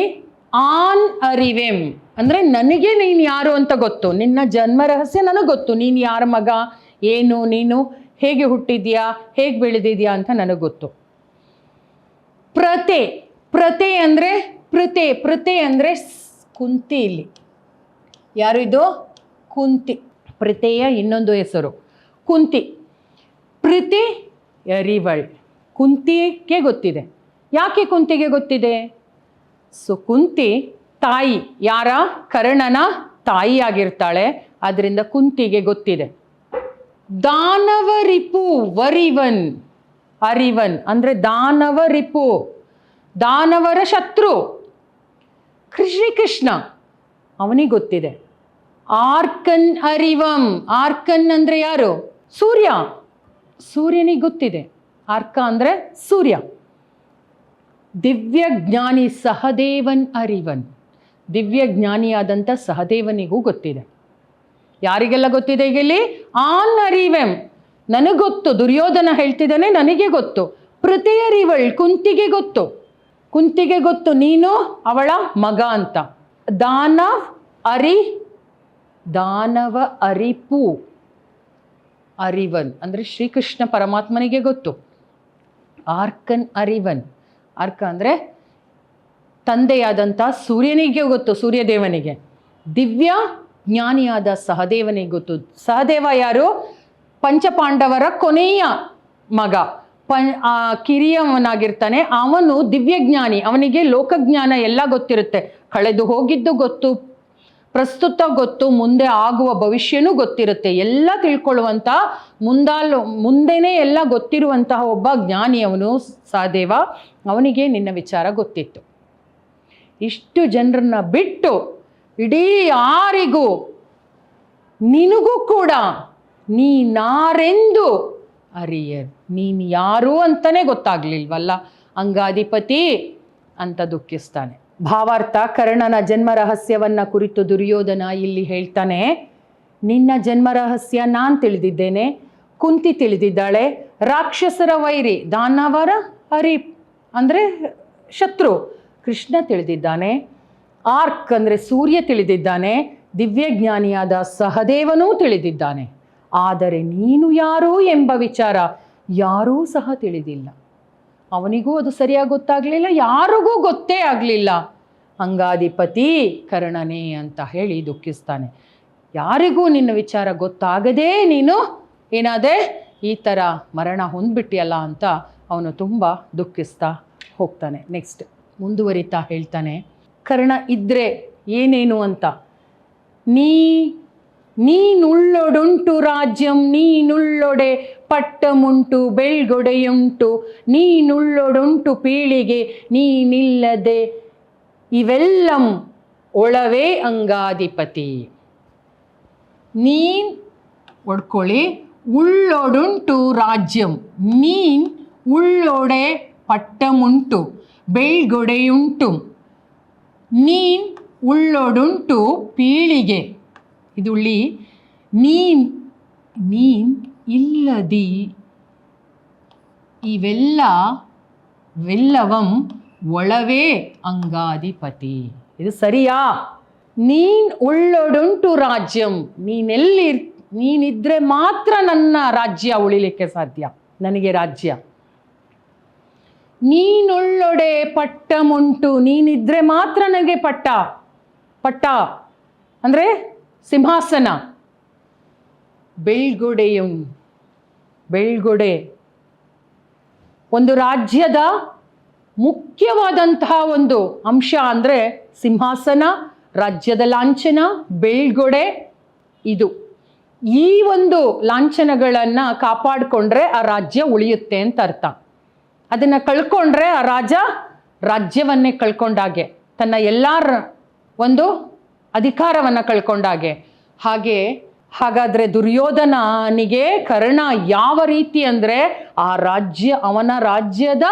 ಆನ್ ಅರಿವೆಂ ಅಂದರೆ ನನಗೆ ನೀನು ಯಾರು ಅಂತ ಗೊತ್ತು, ನಿನ್ನ ಜನ್ಮ ರಹಸ್ಯ ನನಗೆ ಗೊತ್ತು, ನೀನು ಯಾರ ಮಗ, ಏನು, ನೀನು ಹೇಗೆ ಹುಟ್ಟಿದ್ಯಾ, ಹೇಗೆ ಬೆಳೆದಿದ್ಯಾ ಅಂತ ನನಗೆ ಗೊತ್ತು. ಪ್ರತೆ ಅಂದರೆ ಪ್ರತೆ ಅಂದರೆ ಕುಂತಿ. ಇಲ್ಲಿ ಯಾರು? ಇದು ಕುಂತಿ, ಪ್ರತೆಯ ಇನ್ನೊಂದು ಹೆಸರು ಕುಂತಿ. ಪ್ರತಿ ಅರಿವಳ್ ಕುಂತಿಗೆ ಗೊತ್ತಿದೆ. ಯಾಕೆ ಕುಂತಿಗೆ ಗೊತ್ತಿದೆ? ಕುಂತಿ ತಾಯಿ, ಯಾರ? ಕರ್ಣನ ತಾಯಿಯಾಗಿರ್ತಾಳೆ. ಅದರಿಂದ ಕುಂತಿಗೆ ಗೊತ್ತಿದೆ. ದಾನವರಿಪು ವರಿವನ್ ಅರಿವನ್ ಅಂದರೆ ದಾನವರಿಪು, ದಾನವರ ಶತ್ರು ಶ್ರೀಕೃಷ್ಣ, ಅವನಿಗೆ ಗೊತ್ತಿದೆ. ಆರ್ಕನ್ ಅರಿವಂ, ಆರ್ಕನ್ ಅಂದರೆ ಯಾರು? ಸೂರ್ಯ, ಸೂರ್ಯನಿಗೆ ಗೊತ್ತಿದೆ. ಆರ್ಕ ಅಂದರೆ ಸೂರ್ಯ. ದಿವ್ಯ ಜ್ಞಾನಿ ಸಹದೇವನ್ ಅರಿವನ್, ದಿವ್ಯ ಜ್ಞಾನಿಯಾದಂಥ ಸಹದೇವನಿಗೂ ಗೊತ್ತಿದೆ. ಯಾರಿಗೆಲ್ಲ ಗೊತ್ತಿದೆ? ಈಗ ಇಲ್ಲಿ ಆನ್ ಅರಿವೆಂ ನನಗೆ ಗೊತ್ತು, ದುರ್ಯೋಧನ ಹೇಳ್ತಿದ್ದಾನೆ ನನಗೆ ಗೊತ್ತು. ಪ್ರತಿ ಅರಿವಳ್ ಕುಂತಿಗೆ ಗೊತ್ತು ನೀನು ಅವಳ ಮಗ ಅಂತ. ದಾನವ ಅರಿಪು ಅರಿವನ್ ಅಂದರೆ ಶ್ರೀಕೃಷ್ಣ ಪರಮಾತ್ಮನಿಗೆ ಗೊತ್ತು. ಆರ್ಕನ್ ಅರಿವನ್, ಅರ್ಕ ಅಂದರೆ ತಂದೆಯಾದಂಥ ಸೂರ್ಯನಿಗೆ ಗೊತ್ತು, ಸೂರ್ಯದೇವನಿಗೆ. ದಿವ್ಯ ಜ್ಞಾನಿಯಾದ ಸಹದೇವನಿಗೆ ಗೊತ್ತು. ಸಹದೇವ ಯಾರು? ಪಂಚಪಾಂಡವರ ಕೊನೆಯ ಮಗ, ಕಿರಿಯವನಾಗಿರ್ತಾನೆ. ಅವನು ದಿವ್ಯಜ್ಞಾನಿ, ಅವನಿಗೆ ಲೋಕಜ್ಞಾನ ಎಲ್ಲ ಗೊತ್ತಿರುತ್ತೆ. ಕಳೆದು ಹೋಗಿದ್ದು ಗೊತ್ತು, ಪ್ರಸ್ತುತ ಗೊತ್ತು, ಮುಂದೆ ಆಗುವ ಭವಿಷ್ಯನೂ ಗೊತ್ತಿರುತ್ತೆ. ಎಲ್ಲ ತಿಳ್ಕೊಳ್ಳುವಂಥ ಮುಂದೆನೇ ಎಲ್ಲ ಗೊತ್ತಿರುವಂತಹ ಒಬ್ಬ ಜ್ಞಾನಿ ಅವನು ಸಹದೇವ. ಅವನಿಗೆ ನಿನ್ನ ವಿಚಾರ ಗೊತ್ತಿತ್ತು. ಇಷ್ಟು ಜನರನ್ನ ಬಿಟ್ಟು ಇಡೀ ಯಾರಿಗೂ ನಿನಗೂ ಕೂಡ ನೀನಾರೆಂದು ಅರಿಯರ್, ನೀನು ಯಾರು ಅಂತಲೇ ಗೊತ್ತಾಗ್ಲಿಲ್ವಲ್ಲ ಅಂಗಾಧಿಪತಿ ಅಂತ ದುಃಖಿಸ್ತಾನೆ. ಭಾವಾರ್ಥ, ಕರ್ಣನ ಜನ್ಮ ರಹಸ್ಯವನ್ನ ಕುರಿತು ದುರ್ಯೋಧನ ಇಲ್ಲಿ ಹೇಳ್ತಾನೆ. ನಿನ್ನ ಜನ್ಮ ರಹಸ್ಯ ನಾನು ತಿಳಿದಿದ್ದೇನೆ, ಕುಂತಿ ತಿಳಿದಿದ್ದಾಳೆ, ರಾಕ್ಷಸರ ವೈರಿ ದಾನವರ ಹರಿ ಅಂದರೆ ಶತ್ರು ಕೃಷ್ಣ ತಿಳಿದಿದ್ದಾನೆ, ಆರ್ಕ್ ಅಂದರೆ ಸೂರ್ಯ ತಿಳಿದಿದ್ದಾನೆ, ದಿವ್ಯಜ್ಞಾನಿಯಾದ ಸಹದೇವನೂ ತಿಳಿದಿದ್ದಾನೆ. ಆದರೆ ನೀನು ಯಾರು ಎಂಬ ವಿಚಾರ ಯಾರೂ ಸಹ ತಿಳಿದಿಲ್ಲ. ಅವನಿಗೂ ಅದು ಸರಿಯಾಗಿ ಗೊತ್ತಾಗಲಿಲ್ಲ, ಯಾರಿಗೂ ಗೊತ್ತೇ ಆಗಲಿಲ್ಲ. ಅಂಗಾಧಿಪತಿ ಕರ್ಣನೇ ಅಂತ ಹೇಳಿ ದುಃಖಿಸ್ತಾನೆ. ಯಾರಿಗೂ ನಿನ್ನ ವಿಚಾರ ಗೊತ್ತಾಗದೇ ನೀನು ಏನಾದೆ ಈ ಥರ ಮರಣ ಹೊಂದ್ಬಿಟ್ಟಿಯಲ್ಲ ಅಂತ ಅವನು ತುಂಬ ದುಃಖಿಸ್ತಾ ಹೋಗ್ತಾನೆ. ನೆಕ್ಸ್ಟ್ ಮುಂದುವರಿತಾ ಹೇಳ್ತಾನೆ, ಕರ್ಣ ಇದ್ರೆ ಏನೇನು ಅಂತ. ನೀನುಳ್ಳೊಡುಂಟು ರಾಜ್ಯಂ, ನೀನುಳ್ಳೊಡೆ ಪಟ್ಟಮುಂಟು ಬೆಳ್ಗೊಡೆಯುಂಟು, ನೀನುಳ್ಳೊಡುಂಟು ಪೀಳಿಗೆ, ನೀನಿಲ್ಲದೆ ಇವೆಲ್ಲಂ ಒಳವೇ ಅಂಗಾಧಿಪತಿ. ನೀನ್ ಒಡ್ಕೊಳ್ಳಿ, ಉಳ್ಳೊಡುಂಟು ರಾಜ್ಯಂ, ನೀನ್ ಉಳ್ಳೊಡೆ ಪಟ್ಟಮುಂಟು ಬೆಳ್ಗೊಡೆಯುಂಟು, ನೀನ್ ಉಳ್ಳೊಡುಂಟು ಪೀಳಿಗೆ. ಇದುಳ್ಳಿ ನೀನ್ ಇಲ್ಲದಿ ಇವೆಲ್ಲವಂ ಒಳವೇ ಅಂಗಾಧಿಪತಿ. ಇದು ಸರಿಯಾ? ನೀನ್ ಉಳ್ಳೊಡುಂಟು ರಾಜ್ಯಂ, ನೀನಿದ್ರೆ ಮಾತ್ರ ನನ್ನ ರಾಜ್ಯ ಉಳಿಲಿಕ್ಕೆ ಸಾಧ್ಯ, ನನಗೆ ರಾಜ್ಯ. ನೀನುಳ್ಳೊಡೆ ಪಟ್ಟಮುಂಟು, ನೀನಿದ್ರೆ ಮಾತ್ರ ನನಗೆ ಪಟ್ಟ ಅಂದರೆ ಸಿಂಹಾಸನ. ಬೆಳ್ಗೊಡೆ ಒಂದು ರಾಜ್ಯದ ಮುಖ್ಯವಾದಂತಹ ಒಂದು ಅಂಶ ಅಂದರೆ ಸಿಂಹಾಸನ, ರಾಜ್ಯದ ಲಾಂಛನ, ಬೆಳ್ಗೊಡೆ. ಈ ಒಂದು ಲಾಂಛನಗಳನ್ನು ಕಾಪಾಡಿಕೊಂಡ್ರೆ ಆ ರಾಜ್ಯ ಉಳಿಯುತ್ತೆ ಅಂತ ಅರ್ಥ. ಅದನ್ನು ಕಳ್ಕೊಂಡ್ರೆ ಆ ರಾಜ್ಯವನ್ನೇ ಕಳ್ಕೊಂಡಾಗೆ, ತನ್ನ ಎಲ್ಲ ಒಂದು ಅಧಿಕಾರವನ್ನು ಕಳ್ಕೊಂಡಾಗೆ. ಹಾಗಾದರೆ ದುರ್ಯೋಧನನಿಗೆ ಕರ್ಣ ಯಾವ ರೀತಿ ಅಂದರೆ ಅವನ ರಾಜ್ಯದ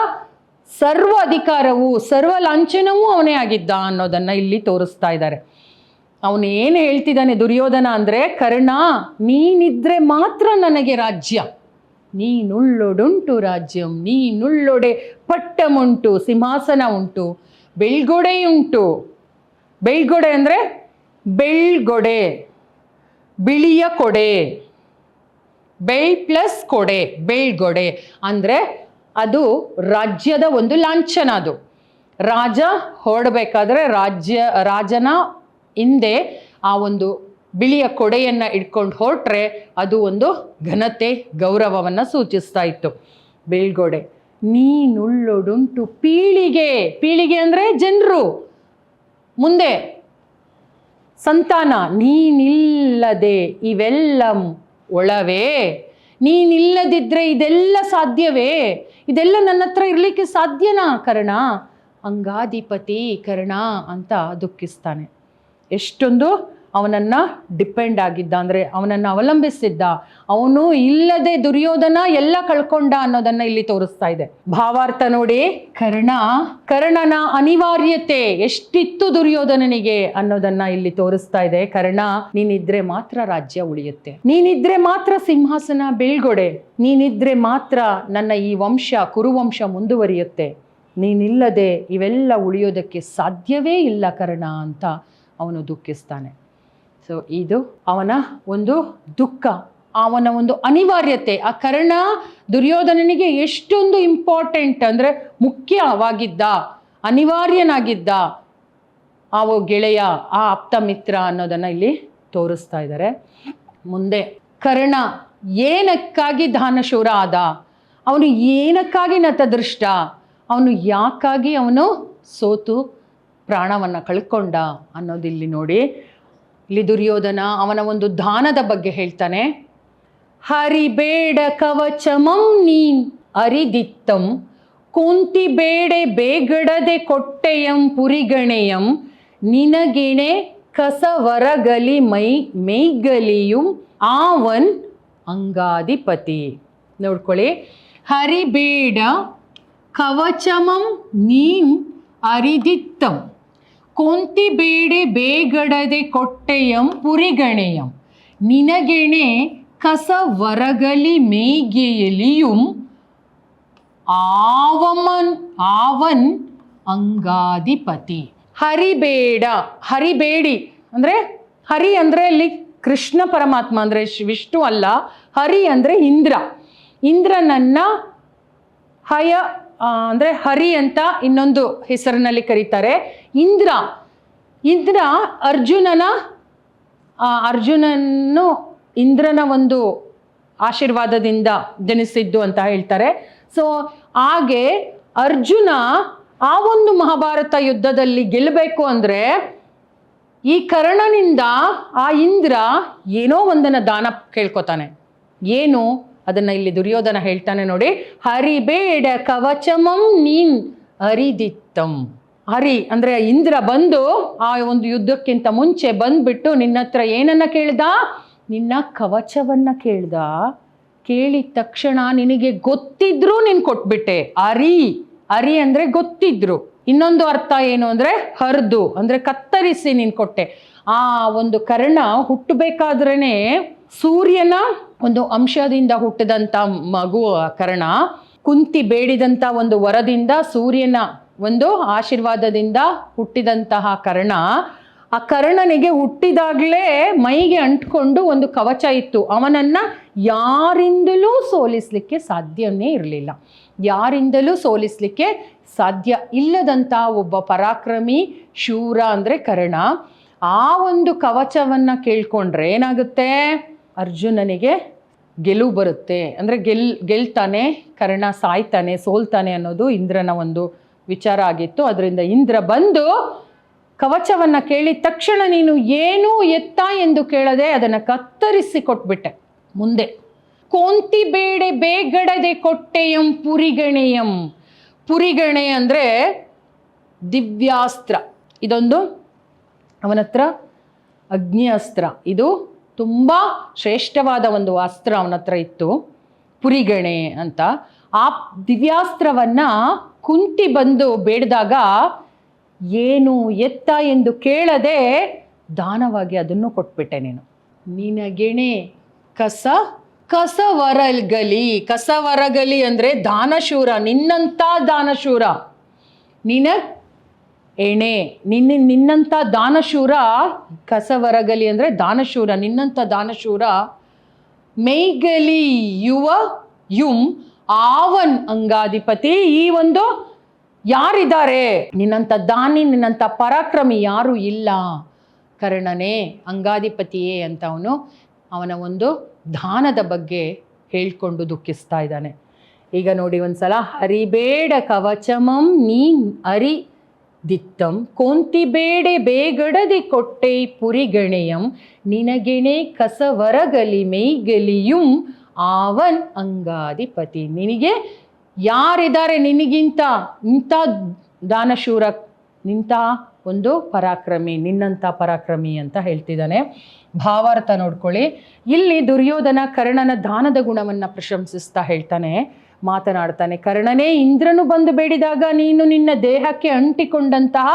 ಸರ್ವ ಅಧಿಕಾರವು ಸರ್ವ ಲಾಂಛನವೂ ಅವನೇ ಆಗಿದ್ದ ಅನ್ನೋದನ್ನು ಇಲ್ಲಿ ತೋರಿಸ್ತಾ ಇದ್ದಾರೆ. ಅವನು ಏನು ಹೇಳ್ತಿದ್ದಾನೆ ದುರ್ಯೋಧನ ಅಂದರೆ, ಕರ್ಣ ನೀನಿದ್ರೆ ಮಾತ್ರ ನನಗೆ ರಾಜ್ಯ, ನೀನುಳ್ಳೊಡುಂಟು ರಾಜ್ಯಂ, ನೀನುಳ್ಳೊಡೆ ಪಟ್ಟಮುಂಟು ಸಿಂಹಾಸನ ಉಂಟು, ಬೆಳ್ಗೊಡೆಯುಂಟು. ಬೆಳ್ಗೊಡೆ ಅಂದರೆ ಬೆಳ್ಗೊಡೆ, ಬಿಳಿಯ ಕೊಡೆ, ಬೆಳ್ ಪ್ಲಸ್ ಕೊಡೆ, ಬೆಳ್ಗೊಡೆ ಅಂದರೆ ಅದು ರಾಜ್ಯದ ಒಂದು ಲಾಂಛನ. ಅದು ರಾಜ ಹೊರಡಬೇಕಾದ್ರೆ ರಾಜನ ಹಿಂದೆ ಆ ಒಂದು ಬಿಳಿಯ ಕೊಡೆಯನ್ನು ಇಟ್ಕೊಂಡು ಹೊರಟ್ರೆ ಅದು ಒಂದು ಘನತೆ ಗೌರವವನ್ನು ಸೂಚಿಸ್ತಾ ಇತ್ತು. ಬೆಳ್ಗೊಡೆ. ನೀನುಳ್ಳೊಡುಂಟು ಪೀಳಿಗೆ ಅಂದರೆ ಜನರು, ಮುಂದೆ ಸಂತಾನ. ನೀನಿಲ್ಲದೆ ಇವೆಲ್ಲಂ ಒಳವೇ, ನೀನಿಲ್ಲದಿದ್ದರೆ ಇದೆಲ್ಲ ಸಾಧ್ಯವೇ? ಇದೆಲ್ಲ ನನ್ನ ಹತ್ರ ಇರಲಿಕ್ಕೆ ಸಾಧ್ಯನಾ ಕರ್ಣ? ಅಂಗಾಧಿಪತಿ ಕರ್ಣ ಅಂತ ದುಃಖಿಸ್ತಾನೆ. ಎಷ್ಟೊಂದು ಅವನನ್ನು ಡಿಪೆಂಡ್ ಆಗಿದ್ದ, ಅಂದರೆ ಅವನನ್ನು ಅವಲಂಬಿಸಿದ್ದ. ಅವನು ಇಲ್ಲದೆ ದುರ್ಯೋಧನ ಎಲ್ಲ ಕಳ್ಕೊಂಡ ಅನ್ನೋದನ್ನು ಇಲ್ಲಿ ತೋರಿಸ್ತಾ ಇದೆ. ಭಾವಾರ್ಥ ನೋಡಿ, ಕರ್ಣನ ಅನಿವಾರ್ಯತೆ ಎಷ್ಟಿತ್ತು ದುರ್ಯೋಧನನಿಗೆ ಅನ್ನೋದನ್ನ ಇಲ್ಲಿ ತೋರಿಸ್ತಾ ಇದೆ. ಕರ್ಣ ನೀನಿದ್ರೆ ಮಾತ್ರ ರಾಜ್ಯ ಉಳಿಯುತ್ತೆ, ನೀನಿದ್ರೆ ಮಾತ್ರ ಸಿಂಹಾಸನ ಬೆಳ್ಗೊಡೆ, ನೀನಿದ್ರೆ ಮಾತ್ರ ನನ್ನ ಈ ವಂಶ ಕುರುವಂಶ ಮುಂದುವರಿಯುತ್ತೆ, ನೀನಿಲ್ಲದೆ ಇವೆಲ್ಲ ಉಳಿಯೋದಕ್ಕೆ ಸಾಧ್ಯವೇ ಇಲ್ಲ ಕರ್ಣ ಅಂತ ಅವನು ದುಃಖಿಸ್ತಾನೆ. ಸೊ ಇದು ಅವನ ಒಂದು ದುಃಖ, ಅವನ ಒಂದು ಅನಿವಾರ್ಯತೆ. ಆ ಕರ್ಣ ದುರ್ಯೋಧನನಿಗೆ ಎಷ್ಟೊಂದು ಇಂಪಾರ್ಟೆಂಟ್ ಅಂದರೆ ಮುಖ್ಯವಾಗಿದ್ದ, ಅನಿವಾರ್ಯನಾಗಿದ್ದ. ಆ ಗೆಳೆಯ, ಆ ಆಪ್ತ ಮಿತ್ರ ಅನ್ನೋದನ್ನು ಇಲ್ಲಿ ತೋರಿಸ್ತಾ ಇದ್ದಾರೆ. ಮುಂದೆ ಕರ್ಣ ಏನಕ್ಕಾಗಿ ದಾನಶೂರ ಆದ, ಅವನು ಏನಕ್ಕಾಗಿ ನತದೃಷ್ಟ, ಅವನು ಯಾಕಾಗಿ ಅವನು ಸೋತು ಪ್ರಾಣವನ್ನು ಕಳ್ಕೊಂಡ ಅನ್ನೋದಿಲ್ಲಿ ನೋಡಿ. ಇಲ್ಲಿ ದುರ್ಯೋಧನ ಅವನ ಒಂದು ದಾನದ ಬಗ್ಗೆ ಹೇಳ್ತಾನೆ. ಹರಿಬೇಡ ಕವಚಮಂ ನೀನ್ ಅರಿದಿತ್ತಂ ಕುಂತಿ ಬೇಡೆ ಬೇಗಡದೆ ಕೊಟ್ಟೆಯಂ ಪುರಿಗಣೆಯಂ ನಿನಗೆಣೆ ಕಸವರಗಲಿ ಮೈಗಲಿಯುಂ ಆವನ್ ಅಂಗಾಧಿಪತಿ. ನೋಡ್ಕೊಳ್ಳಿ, ಹರಿಬೇಡ ಕವಚಮಂ ನೀನ್ ಅರಿದಿತ್ತಂ ಕೊಂತಿ ಬೇಡೆ ಬೇಗಡದೆ ಕೊಟ್ಟೆಯಂ ಪುರಿಗಣೆಯಂ ನಿನಗೆಣೆ ಕಸವರಗಲಿ ಮೇಗೆಯಲಿಯುಂ ಆವನ್ ಅಂಗಾಧಿಪತಿ. ಹರಿಬೇಡ, ಹರಿಬೇಡಿ ಅಂದರೆ ಹರಿ ಅಂದರೆ ಇಲ್ಲಿ ಕೃಷ್ಣ ಪರಮಾತ್ಮ ಅಂದರೆ ವಿಷ್ಣು ಅಲ್ಲ. ಹರಿ ಅಂದರೆ ಇಂದ್ರ. ಇಂದ್ರನನ್ನ ಅಂದರೆ ಹರಿ ಅಂತ ಇನ್ನೊಂದು ಹೆಸರಿನಲ್ಲಿ ಕರೀತಾರೆ. ಇಂದ್ರ ಅರ್ಜುನನ್ನು ಇಂದ್ರನ ಒಂದು ಆಶೀರ್ವಾದದಿಂದ ಜನಿಸಿದ್ದು ಅಂತ ಹೇಳ್ತಾರೆ. ಸೊ ಹಾಗೆ ಅರ್ಜುನ ಆ ಒಂದು ಮಹಾಭಾರತ ಯುದ್ಧದಲ್ಲಿ ಗೆಲ್ಲಬೇಕು ಅಂದರೆ ಈ ಕರ್ಣನಿಂದ ಆ ಇಂದ್ರ ಏನೋ ಒಂದನ್ನು ದಾನ ಕೇಳ್ಕೊತಾನೆ. ಏನು ಅದನ್ನ ಇಲ್ಲಿ ದುರ್ಯೋಧನ ಹೇಳ್ತಾನೆ ನೋಡಿ. ಹರಿಬೇಡ ಕವಚಮಂ ನೀನ್ ಅರಿದಿತ್ತಂ. ಹರಿ ಅಂದ್ರೆ ಇಂದ್ರ ಬಂದು ಆ ಒಂದು ಯುದ್ಧಕ್ಕಿಂತ ಮುಂಚೆ ಬಂದ್ಬಿಟ್ಟು ನಿನ್ನ ಹತ್ರ ಏನನ್ನ ಕೇಳ್ದ, ನಿನ್ನ ಕವಚವನ್ನ ಕೇಳ್ದ. ಕೇಳಿದ ತಕ್ಷಣ ನಿನಗೆ ಗೊತ್ತಿದ್ರು ನೀನ್ ಕೊಟ್ಬಿಟ್ಟೆ. ಹರಿ ಅಂದ್ರೆ ಗೊತ್ತಿದ್ರು. ಇನ್ನೊಂದು ಅರ್ಥ ಏನು ಅಂದ್ರೆ ಹರಿದು ಅಂದ್ರೆ ಕತ್ತರಿಸಿ ನೀನ್ ಕೊಟ್ಟೆ. ಆ ಒಂದು ಕರ್ಣ ಹುಟ್ಟಬೇಕಾದ್ರೇನೆ ಸೂರ್ಯನ ಒಂದು ಅಂಶದಿಂದ ಹುಟ್ಟಿದಂಥ ಮಗು ಕರ್ಣ. ಕುಂತಿ ಬೇಡಿದಂಥ ಒಂದು ವರದಿಂದ ಸೂರ್ಯನ ಒಂದು ಆಶೀರ್ವಾದದಿಂದ ಹುಟ್ಟಿದಂತಹ ಕರ್ಣ. ಆ ಕರ್ಣನಿಗೆ ಹುಟ್ಟಿದಾಗಲೇ ಮೈಗೆ ಅಂಟ್ಕೊಂಡು ಒಂದು ಕವಚ ಇತ್ತು. ಅವನನ್ನ ಯಾರಿಂದಲೂ ಸೋಲಿಸ್ಲಿಕ್ಕೆ ಸಾಧ್ಯವೇ ಇರಲಿಲ್ಲ. ಯಾರಿಂದಲೂ ಸೋಲಿಸ್ಲಿಕ್ಕೆ ಸಾಧ್ಯ ಇಲ್ಲದಂಥ ಒಬ್ಬ ಪರಾಕ್ರಮಿ ಶೂರ ಅಂದರೆ ಕರ್ಣ. ಆ ಒಂದು ಕವಚವನ್ನ ಕೇಳ್ಕೊಂಡ್ರೆ ಏನಾಗುತ್ತೆ, ಅರ್ಜುನನಿಗೆ ಗೆಲುವು ಬರುತ್ತೆ. ಅಂದರೆ ಗೆಲ್ತಾನೆ, ಕರ್ಣ ಸಾಯ್ತಾನೆ, ಸೋಲ್ತಾನೆ ಅನ್ನೋದು ಇಂದ್ರನ ಒಂದು ವಿಚಾರ ಆಗಿತ್ತು. ಅದರಿಂದ ಇಂದ್ರ ಬಂದು ಕವಚವನ್ನು ಕೇಳಿದ ತಕ್ಷಣ ನೀನು ಏನು ಎತ್ತ ಎಂದು ಕೇಳದೆ ಅದನ್ನು ಕತ್ತರಿಸಿ ಕೊಟ್ಬಿಟ್ಟೆ. ಮುಂದೆ ಕೊಂತಿ ಬೇಡೆ ಬೇಗಡದೆ ಕೊಟ್ಟೆಯಂ ಪುರಿಗಣೆಯಂ. ಪುರಿಗಣೆ ಅಂದರೆ ದಿವ್ಯಾಸ್ತ್ರ. ಇದೊಂದು ಅವನ ಹತ್ರ ಅಗ್ನಿ ಅಸ್ತ್ರ. ಇದು ತುಂಬ ಶ್ರೇಷ್ಠವಾದ ಒಂದು ಅಸ್ತ್ರ ಅವನ ಹತ್ರ ಇತ್ತು, ಪುರಿಗಣೆ ಅಂತ. ಆ ದಿವ್ಯಾಸ್ತ್ರವನ್ನು ಕುಂತಿ ಬಂದು ಬೇಡಿದಾಗ ಏನು ಎತ್ತ ಎಂದು ಕೇಳದೆ ದಾನವಾಗಿ ಅದನ್ನು ಕೊಟ್ಬಿಟ್ಟೆ ನೀನು. ನಿನಗೆಣೆ ಕಸವರಗಲಿ. ಕಸವರಗಲಿ ಅಂದರೆ ದಾನಶೂರ, ನಿನ್ನಂಥ ದಾನಶೂರ. ನಿನ್ನಂಥ ದಾನಶೂರ. ಕಸವರಗಲಿ ಅಂದರೆ ದಾನಶೂರ, ನಿನ್ನಂಥ ದಾನಶೂರ. ಮೈಗಲಿ ಯುಂ ಆವನ್ ಅಂಗಾಧಿಪತಿ. ಈ ಒಂದು ಯಾರಿದ್ದಾರೆ, ನಿನ್ನಂಥ ದಾನಿ, ನಿನ್ನಂಥ ಪರಾಕ್ರಮಿ ಯಾರೂ ಇಲ್ಲ ಕರ್ಣನೇ, ಅಂಗಾಧಿಪತಿಯೇ ಅಂತ ಅವನ ಒಂದು ದಾನದ ಬಗ್ಗೆ ಹೇಳ್ಕೊಂಡು ದುಃಖಿಸ್ತಾ ಇದ್ದಾನೆ. ಈಗ ನೋಡಿ ಒಂದ್ಸಲ, ಹರಿಬೇಡ ಕವಚಮಂ ನೀನ್ ಅರಿದಿತ್ತಂ ಕೊಂತಿ ಬೇಡೆ ಬೇಗಡದೆ ಕೊಟ್ಟೆ ಪುರಿಗಣೆಯಂ ನಿನಗೆಣೆ ಕಸವರಗಲಿ ಮೈಗಲಿಯುಂ ಆವನ್ ಅಂಗಾಧಿಪತಿ. ನಿನಗೆ ಯಾರಿದ್ದಾರೆ ನಿನಗಿಂತ ಇಂಥ ದಾನಶೂರ, ನಿಂಥ ಒಂದು ಪರಾಕ್ರಮಿ, ನಿನ್ನಂಥ ಪರಾಕ್ರಮಿ ಅಂತ ಹೇಳ್ತಿದ್ದಾನೆ. ಭಾವಾರ್ಥ ನೋಡ್ಕೊಳ್ಳಿ. ಇಲ್ಲಿ ದುರ್ಯೋಧನ ಕರ್ಣನ ದಾನದ ಗುಣವನ್ನು ಪ್ರಶಂಸಿಸ್ತಾ ಹೇಳ್ತಾನೆ, ಮಾತನಾಡ್ತಾನೆ. ಕರ್ಣನೇ, ಇಂದ್ರನು ಬಂದು ಬೇಡಿದಾಗ ನೀನು ನಿನ್ನ ದೇಹಕ್ಕೆ ಅಂಟಿಕೊಂಡಂತಹ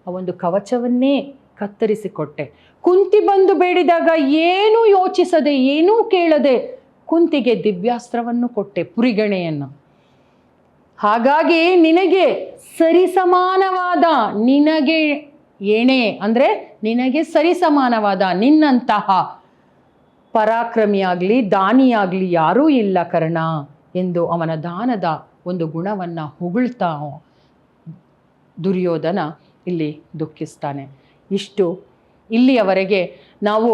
ಆ ಒಂದು ಕವಚವನ್ನೇ ಕತ್ತರಿಸಿಕೊಟ್ಟೆ. ಕುಂತಿ ಬಂದು ಬೇಡಿದಾಗ ಏನೂ ಯೋಚಿಸದೆ, ಏನೂ ಕೇಳದೆ ಕುಂತಿಗೆ ದಿವ್ಯಾಸ್ತ್ರವನ್ನು ಕೊಟ್ಟೆ, ಪುರಿಗಣೆಯನ್ನು. ಹಾಗಾಗಿ ನಿನಗೆ ಸರಿಸಮಾನವಾದ, ನಿನಗೆ ಎಣೆ ಅಂದರೆ ನಿನಗೆ ಸರಿಸಮಾನವಾದ ನಿನ್ನಂತಹ ಪರಾಕ್ರಮಿಯಾಗಲಿ ದಾನಿಯಾಗಲಿ ಯಾರೂ ಇಲ್ಲ ಕರ್ಣ ಎಂದು ಅವನ ದಾನದ ಒಂದು ಗುಣವನ್ನು ಹೊಗಳ್ತಾ ದುರ್ಯೋಧನ ಇಲ್ಲಿ ದುಃಖಿಸ್ತಾನೆ. ಇಷ್ಟು ಇಲ್ಲಿಯವರೆಗೆ ನಾವು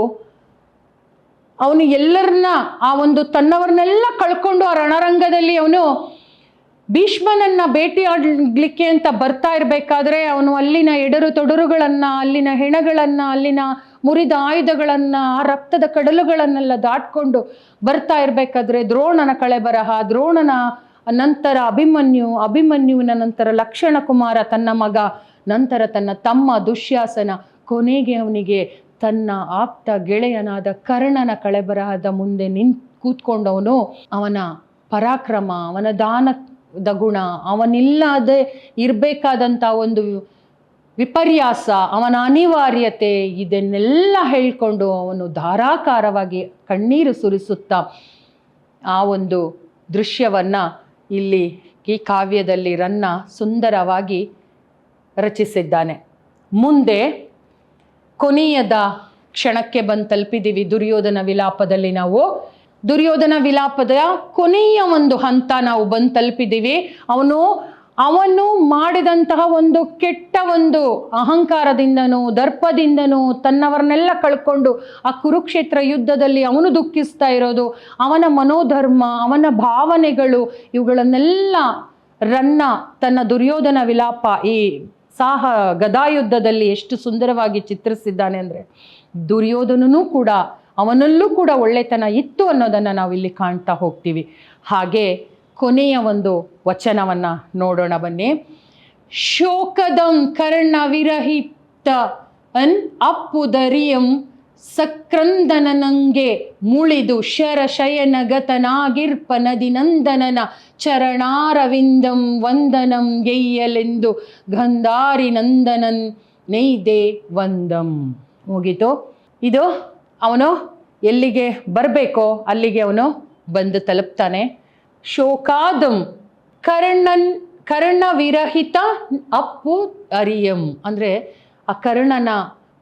ಅವನು ಎಲ್ಲರನ್ನ ಆ ಒಂದು ತನ್ನವರನ್ನೆಲ್ಲ ಕಳ್ಕೊಂಡು ಆ ರಣರಂಗದಲ್ಲಿ ಅವನು ಭೀಷ್ಮನನ್ನ ಭೇಟಿಯಾಡಲಿಕ್ಕೆ ಅಂತ ಬರ್ತಾ ಇರಬೇಕಾದ್ರೆ ಅವನು ಅಲ್ಲಿನ ಎಡರು ತೊಡರುಗಳನ್ನು, ಅಲ್ಲಿನ ಹೆಣಗಳನ್ನು, ಅಲ್ಲಿನ ಮುರಿದ ಆಯುಧಗಳನ್ನು, ಆ ರಕ್ತದ ಕಡಲುಗಳನ್ನೆಲ್ಲ ದಾಟ್ಕೊಂಡು ಬರ್ತಾ ಇರಬೇಕಾದ್ರೆ ದ್ರೋಣನ ಕಳೆಬರಹ, ದ್ರೋಣನ ನಂತರ ಅಭಿಮನ್ಯುವಿನ ನಂತರ ಲಕ್ಷಣ ಕುಮಾರ ತನ್ನ ಮಗ, ನಂತರ ತನ್ನ ತಮ್ಮ ದುಶ್ಯಾಸನ, ಕೊನೆಗೆ ಅವನಿಗೆ ತನ್ನ ಆಪ್ತ ಗೆಳೆಯನಾದ ಕರ್ಣನ ಕಳೆಬರಹದ ಮುಂದೆ ಕೂತ್ಕೊಂಡವನು ಅವನ ಪರಾಕ್ರಮ, ಅವನ ದಾನದ ಗುಣ, ಅವನಿಲ್ಲದೆ ಇರಬೇಕಾದಂಥ ಒಂದು ವಿಪರ್ಯಾಸ, ಅವನ ಅನಿವಾರ್ಯತೆ, ಇದನ್ನೆಲ್ಲ ಹೇಳ್ಕೊಂಡು ಅವನು ಧಾರಾಕಾರವಾಗಿ ಕಣ್ಣೀರು ಸುರಿಸುತ್ತಾ ಆ ಒಂದು ದೃಶ್ಯವನ್ನು ಇಲ್ಲಿ ಈ ಕಾವ್ಯದಲ್ಲಿ ರನ್ನ ಸುಂದರವಾಗಿ ರಚಿಸಿದ್ದಾನೆ. ಮುಂದೆ ಕೊನೆಯದ ಕ್ಷಣಕ್ಕೆ ಬಂದು ತಲುಪಿದ್ದೀವಿ. ದುರ್ಯೋಧನ ವಿಲಾಪದಲ್ಲಿ ನಾವು ದುರ್ಯೋಧನ ವಿಲಾಪದ ಕೊನೆಯ ಒಂದು ಹಂತ ನಾವು ಬಂದು ತಲುಪಿದ್ದೀವಿ. ಅವನು ಮಾಡಿದಂತಹ ಒಂದು ಕೆಟ್ಟ ಒಂದು ಅಹಂಕಾರದಿಂದನೂ ದರ್ಪದಿಂದನೂ ತನ್ನವರನ್ನೆಲ್ಲ ಕಳ್ಕೊಂಡು ಆ ಕುರುಕ್ಷೇತ್ರ ಯುದ್ಧದಲ್ಲಿ ಅವನು ದುಃಖಿಸ್ತಾ ಇರೋದು, ಅವನ ಮನೋಧರ್ಮ, ಅವನ ಭಾವನೆಗಳು, ಇವುಗಳನ್ನೆಲ್ಲ ರನ್ನ ತನ್ನ ದುರ್ಯೋಧನ ವಿಲಾಪ ಈ ಗದಾಯುದ್ಧದಲ್ಲಿ ಎಷ್ಟು ಸುಂದರವಾಗಿ ಚಿತ್ರಿಸಿದ್ದಾನೆ ಅಂದರೆ, ದುರ್ಯೋಧನನೂ ಕೂಡ ಅವನಲ್ಲೂ ಕೂಡ ಒಳ್ಳೆತನ ಇತ್ತು ಅನ್ನೋದನ್ನು ನಾವು ಇಲ್ಲಿ ಕಾಣ್ತಾ ಹೋಗ್ತೀವಿ. ಹಾಗೆ ಕೊನೆಯ ಒಂದು ವಚನವನ್ನು ನೋಡೋಣ ಬನ್ನಿ. ಶೋಕದಂ ಕರ್ಣ ವಿರಹಿತ ಅನ್ ಅಪ್ಪುದರಿಯಂ ಸಕ್ರಂದನನಂಗೆ ಮುಳಿದು ಶರಶಯನಗತನಾಗಿರ್ಪ ನದಿ ನಂದನನ ಚರಣಾರವಿಂದಂ ವಂದನಂ ಗೆಯ್ಯಲೆಂದು ಗಂಧಾರಿ ನಂದನನ್ ನೈದೆ ವಂದಂ. ಮುಗೀತು. ಇದು ಅವನು ಎಲ್ಲಿಗೆ ಬರಬೇಕೋ ಅಲ್ಲಿಗೆ ಅವನು ಬಂದು ತಲುಪ್ತಾನೆ. ಶೋಕಾದಂ ಕರ್ಣ ವಿರಹಿತ ಅಪ್ಪು ಅರಿಯಂ ಅಂದರೆ ಆ ಕರ್ಣನ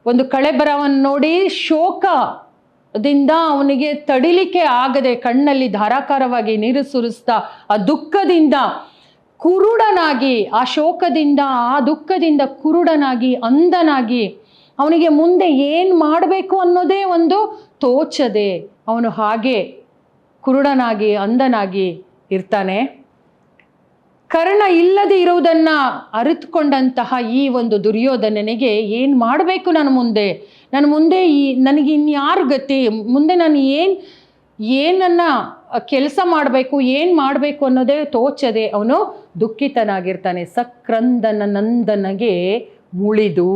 ಒಂದು ಕಳೆಬರವನ್ನು ನೋಡಿ ಶೋಕದಿಂದ ಅವನಿಗೆ ತಡಿಲಿಕ್ಕೆ ಆಗದೆ ಕಣ್ಣಲ್ಲಿ ಧಾರಾಕಾರವಾಗಿ ನೀರು ಸುರಿಸ್ತಾ ಆ ದುಃಖದಿಂದ ಕುರುಡನಾಗಿ, ಆ ಶೋಕದಿಂದ ಆ ದುಃಖದಿಂದ ಕುರುಡನಾಗಿ ಅಂಧನಾಗಿ ಅವನಿಗೆ ಮುಂದೆ ಏನು ಮಾಡಬೇಕು ಅನ್ನೋದೇ ಒಂದು ತೋಚದೆ ಅವನು ಹಾಗೆ ಕುರುಡನಾಗಿ ಅಂಧನಾಗಿ ಇರ್ತಾನೆ. ಕರ್ಣ ಇಲ್ಲದೆ ಇರುವುದನ್ನು ಅರಿತುಕೊಂಡಂತಹ ಈ ಒಂದು ದುರ್ಯೋಧನನಿಗೆ ಏನು ಮಾಡಬೇಕು, ನನ್ನ ಮುಂದೆ ನನಗೆ ಇನ್ಯಾರು ಗತಿ, ಮುಂದೆ ನಾನು ಏನನ್ನ ಕೆಲಸ ಮಾಡಬೇಕು, ಏನು ಮಾಡಬೇಕು ಅನ್ನೋದೇ ತೋಚದೆ ಅವನು ದುಃಖಿತನಾಗಿರ್ತಾನೆ. ಸಕ್ರಂದನ ನಂದನಗೆ ಮುಳಿದು,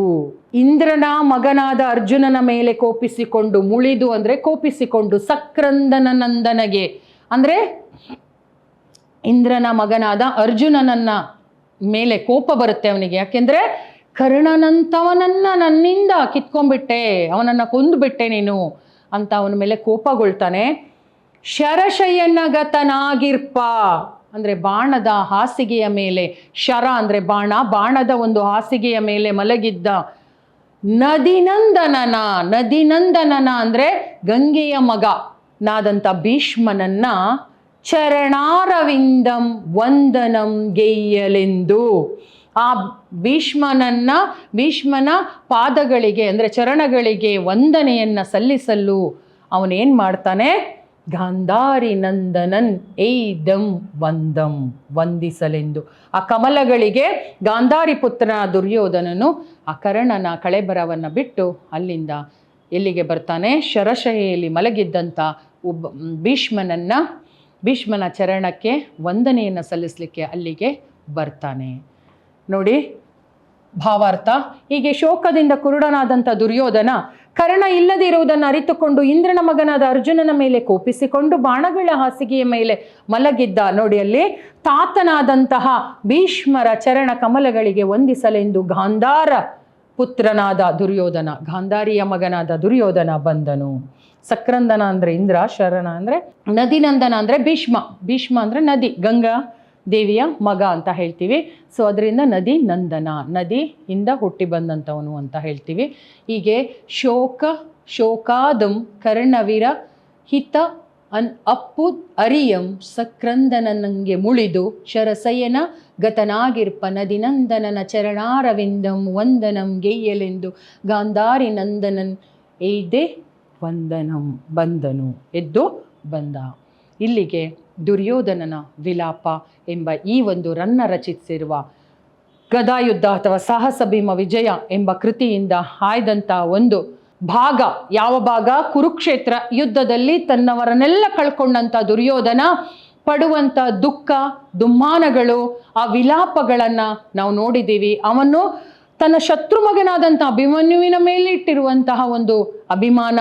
ಇಂದ್ರನ ಮಗನಾದ ಅರ್ಜುನನ ಮೇಲೆ ಕೋಪಿಸಿಕೊಂಡು, ಮುಳಿದು ಅಂದರೆ ಕೋಪಿಸಿಕೊಂಡು, ಸಕ್ರಂದನ ನಂದನಗೆ ಅಂದರೆ ಇಂದ್ರನ ಮಗನಾದ ಅರ್ಜುನನನ್ನ ಮೇಲೆ ಕೋಪ ಬರುತ್ತೆ ಅವನಿಗೆ. ಯಾಕೆಂದರೆ ಕರ್ಣನಂತವನನ್ನು ನನ್ನಿಂದ ಕಿತ್ಕೊಂಡ್ಬಿಟ್ಟೆ, ಅವನನ್ನು ಕೊಂದುಬಿಟ್ಟೆ ನೀನು ಅಂತ ಅವನ ಮೇಲೆ ಕೋಪಗೊಳ್ತಾನೆ. ಶರಶಯನಗತನಾಗಿರ್ಪ ಅಂದರೆ ಬಾಣದ ಹಾಸಿಗೆಯ ಮೇಲೆ, ಶರ ಅಂದರೆ ಬಾಣದ ಒಂದು ಹಾಸಿಗೆಯ ಮೇಲೆ ಮಲಗಿದ್ದ ನದಿನಂದನನ ಅಂದರೆ ಗಂಗೆಯ ಮಗನಾದಂಥ ಭೀಷ್ಮನನ್ನ ಚರಣಾರವಿಂದಂ ವಂದನಂ ಗೆಯ್ಯಲೆಂದು, ಆ ಭೀಷ್ಮನ ಪಾದಗಳಿಗೆ ಅಂದರೆ ಚರಣಗಳಿಗೆ ವಂದನೆಯನ್ನು ಸಲ್ಲಿಸಲು ಅವನೇನು ಮಾಡ್ತಾನೆ, ಗಾಂಧಾರಿ ನಂದನನ್ ಏದಂ ವಂದಂ ವಂದಿಸಲೆಂದು. ಆ ಕಮಲಗಳಿಗೆ ಗಾಂಧಾರಿ ಪುತ್ರನ ದುರ್ಯೋಧನನು ಆ ಕರ್ಣನ ಕಳೆಬರವನ್ನು ಬಿಟ್ಟು ಅಲ್ಲಿಂದ ಎಲ್ಲಿಗೆ ಬರ್ತಾನೆ, ಶರಶೈಯಲ್ಲಿ ಮಲಗಿದ್ದಂಥ ಭೀಷ್ಮನ ಚರಣಕ್ಕೆ ವಂದನೆಯನ್ನು ಸಲ್ಲಿಸಲಿಕ್ಕೆ ಅಲ್ಲಿಗೆ ಬರ್ತಾನೆ. ನೋಡಿ ಭಾವಾರ್ಥ. ಹೀಗೆ ಶೋಕದಿಂದ ಕುರುಡನಾದಂಥ ದುರ್ಯೋಧನ ಕರ್ಣ ಇಲ್ಲದೆ ಇರುವುದನ್ನು ಅರಿತುಕೊಂಡು ಇಂದ್ರನ ಮಗನಾದ ಅರ್ಜುನನ ಮೇಲೆ ಕೋಪಿಸಿಕೊಂಡು ಬಾಣಗಳ ಹಾಸಿಗೆಯ ಮೇಲೆ ಮಲಗಿದ್ದ. ನೋಡಿ ಅಲ್ಲಿ ತಾತನಾದಂತಹ ಭೀಷ್ಮರ ಚರಣ ಕಮಲಗಳಿಗೆ ವಂದಿಸಲೆಂದು ಗಾಂಧಾರ ಪುತ್ರನಾದ ದುರ್ಯೋಧನ, ಗಾಂಧಾರಿಯ ಮಗನಾದ ದುರ್ಯೋಧನ ಬಂದನು. ಸಕ್ರಂದನ ಅಂದರೆ ಇಂದ್ರ, ಶರಣ ಅಂದರೆ ನದಿನಂದನ ಅಂದರೆ ಭೀಷ್ಮ ಅಂದರೆ ನದಿ, ಗಂಗಾ ದೇವಿಯ ಮಗ ಅಂತ ಹೇಳ್ತೀವಿ. ಸೊ ಅದರಿಂದ ನದಿ ನಂದನ, ನದಿಯಿಂದ ಹುಟ್ಟಿ ಬಂದಂಥವನು ಅಂತ ಹೇಳ್ತೀವಿ. ಹೀಗೆ ಶೋಕಾದಂ ಕರ್ಣವಿರ ಹಿತ ಅಪ್ಪು ಅರಿಯಂ ಸಕ್ರಂದನಂಗೆ ಮುಳಿದು ಶರಸಯನ ಗತನಾಗಿರ್ಪ ನದಿನಂದನನ ಚರಣಾರವಿಂದಂ ವಂದನಂ ಗೆಯ್ಯಲೆಂದು ಗಾಂಧಾರಿ ನಂದನನ್ ಏಯ್ದೆ ವಂದನಂ ಬಂದನು, ಎದ್ದು ಬಂದ. ಇಲ್ಲಿಗೆ ದುರ್ಯೋಧನನ ವಿಲಾಪ ಎಂಬ ಈ ಒಂದು ರನ್ನ ರಚಿಸಿರುವ ಗದಾಯುದ್ಧ ಅಥವಾ ಸಾಹಸ ಭೀಮ ವಿಜಯ ಎಂಬ ಕೃತಿಯಿಂದ ಆಯ್ದಂಥ ಒಂದು ಭಾಗ. ಯಾವ ಭಾಗ? ಕುರುಕ್ಷೇತ್ರ ಯುದ್ಧದಲ್ಲಿ ತನ್ನವರನ್ನೆಲ್ಲ ಕಳ್ಕೊಂಡಂಥ ದುರ್ಯೋಧನ ಪಡುವಂಥ ದುಃಖ ದುಮ್ಮಾನಗಳು, ಆ ವಿಲಾಪಗಳನ್ನು ನಾವು ನೋಡಿದ್ದೀವಿ. ಅವನು ತನ್ನ ಶತ್ರು ಮಗನಾದಂಥ ಅಭಿಮನ್ಯುವಿನ ಮೇಲೆ ಇಟ್ಟಿರುವಂತಹ ಒಂದು ಅಭಿಮಾನ,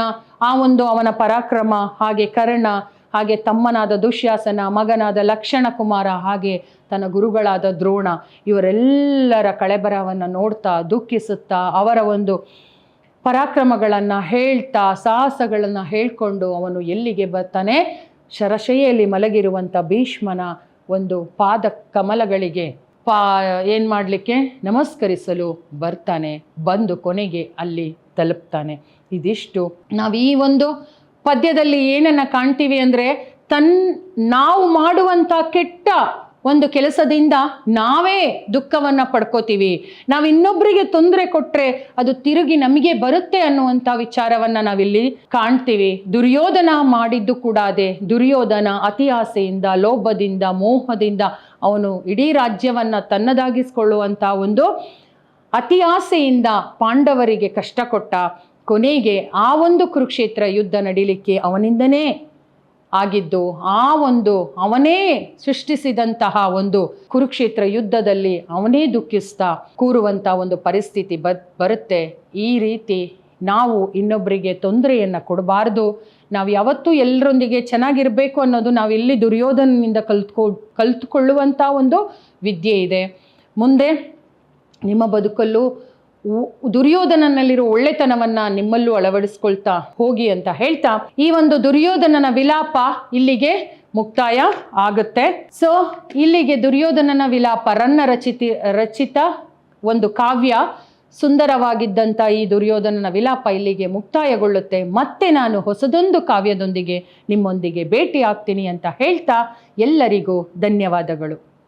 ಆ ಒಂದು ಅವನ ಪರಾಕ್ರಮ, ಹಾಗೆ ಕರ್ಣ, ಹಾಗೆ ತಮ್ಮನಾದ ದುಶ್ಯಾಸನ, ಮಗನಾದ ಲಕ್ಷಣ ಕುಮಾರ, ಹಾಗೆ ತನ್ನ ಗುರುಗಳಾದ ದ್ರೋಣ, ಇವರೆಲ್ಲರ ಕಳೆಬರವನ್ನು ನೋಡ್ತಾ ದುಃಖಿಸುತ್ತಾ ಅವರ ಒಂದು ಪರಾಕ್ರಮಗಳನ್ನು ಹೇಳ್ತಾ ಸಾಹಸಗಳನ್ನು ಹೇಳ್ಕೊಂಡು ಅವನು ಎಲ್ಲಿಗೆ ಬರ್ತಾನೆ? ಶರಶೈಯಲ್ಲಿ ಮಲಗಿರುವಂಥ ಭೀಷ್ಮನ ಒಂದು ಪಾದ ಕಮಲಗಳಿಗೆ ಏನು ಮಾಡಲಿಕ್ಕೆ ನಮಸ್ಕರಿಸಲು ಬರ್ತಾನೆ. ಬಂದು ಕೊನೆಗೆ ಅಲ್ಲಿ ತಲುಪ್ತಾನೆ. ಇದಿಷ್ಟು ನಾವು ಈ ಒಂದು ಪದ್ಯದಲ್ಲಿ ಏನನ್ನ ಕಾಣ್ತೀವಿ ಅಂದರೆ, ನಾವು ಮಾಡುವಂಥ ಕೆಟ್ಟ ಒಂದು ಕೆಲಸದಿಂದ ನಾವೇ ದುಃಖವನ್ನು ಪಡ್ಕೋತೀವಿ. ನಾವು ಇನ್ನೊಬ್ಬರಿಗೆ ತೊಂದರೆ ಕೊಟ್ಟರೆ ಅದು ತಿರುಗಿ ನಮಗೆ ಬರುತ್ತೆ ಅನ್ನುವಂಥ ವಿಚಾರವನ್ನು ನಾವಿಲ್ಲಿ ಕಾಣ್ತೀವಿ. ದುರ್ಯೋಧನ ಮಾಡಿದ್ದು ಕೂಡ ಅದೇ. ದುರ್ಯೋಧನ ಅತಿ ಆಸೆಯಿಂದ, ಲೋಭದಿಂದ, ಮೋಹದಿಂದ ಅವನು ಇಡೀ ರಾಜ್ಯವನ್ನು ತನ್ನದಾಗಿಸ್ಕೊಳ್ಳುವಂಥ ಒಂದು ಅತಿ ಆಸೆಯಿಂದ ಪಾಂಡವರಿಗೆ ಕಷ್ಟ ಕೊಟ್ಟ. ಕೊನೆಗೆ ಆ ಒಂದು ಕುರುಕ್ಷೇತ್ರ ಯುದ್ಧ ನಡೀಲಿಕ್ಕೆ ಅವನಿಂದನೇ ಆಗಿದ್ದು, ಆ ಒಂದು ಅವನೇ ಸೃಷ್ಟಿಸಿದಂತಹ ಒಂದು ಕುರುಕ್ಷೇತ್ರ ಯುದ್ಧದಲ್ಲಿ ಅವನೇ ದುಃಖಿಸ್ತಾ ಕೂರುವಂಥ ಒಂದು ಪರಿಸ್ಥಿತಿ ಬರುತ್ತೆ. ಈ ರೀತಿ ನಾವು ಇನ್ನೊಬ್ಬರಿಗೆ ತೊಂದರೆಯನ್ನು ಕೊಡಬಾರ್ದು. ನಾವು ಯಾವತ್ತೂ ಎಲ್ಲರೊಂದಿಗೆ ಚೆನ್ನಾಗಿರಬೇಕು ಅನ್ನೋದು ನಾವಿಲ್ಲಿ ದುರ್ಯೋಧನನಿಂದ ಕಲ್ತ್ಕೊಳ್ಳುವಂಥ ಒಂದು ವಿದ್ಯೆ ಇದೆ. ಮುಂದೆ ನಿಮ್ಮ ಬದುಕಲ್ಲೂ ದುರ್ಯೋಧನನಲ್ಲಿರೋ ಒಳ್ಳೆತನವನ್ನು ನಿಮ್ಮಲ್ಲೂ ಅಳವಡಿಸ್ಕೊಳ್ತಾ ಹೋಗಿ ಅಂತ ಹೇಳ್ತಾ ಈ ಒಂದು ದುರ್ಯೋಧನನ ವಿಲಾಪ ಇಲ್ಲಿಗೆ ಮುಕ್ತಾಯ ಆಗುತ್ತೆ. ಸೊ ಇಲ್ಲಿಗೆ ದುರ್ಯೋಧನನ ವಿಲಾಪ ರನ್ನ ರಚಿತ ಒಂದು ಕಾವ್ಯ, ಸುಂದರವಾಗಿದ್ದಂಥ ಈ ದುರ್ಯೋಧನನ ವಿಲಾಪ ಇಲ್ಲಿಗೆ ಮುಕ್ತಾಯಗೊಳ್ಳುತ್ತೆ. ಮತ್ತೆ ನಾನು ಹೊಸದೊಂದು ಕಾವ್ಯದೊಂದಿಗೆ ನಿಮ್ಮೊಂದಿಗೆ ಭೇಟಿ ಆಗ್ತೀನಿ ಅಂತ ಹೇಳ್ತಾ ಎಲ್ಲರಿಗೂ ಧನ್ಯವಾದಗಳು.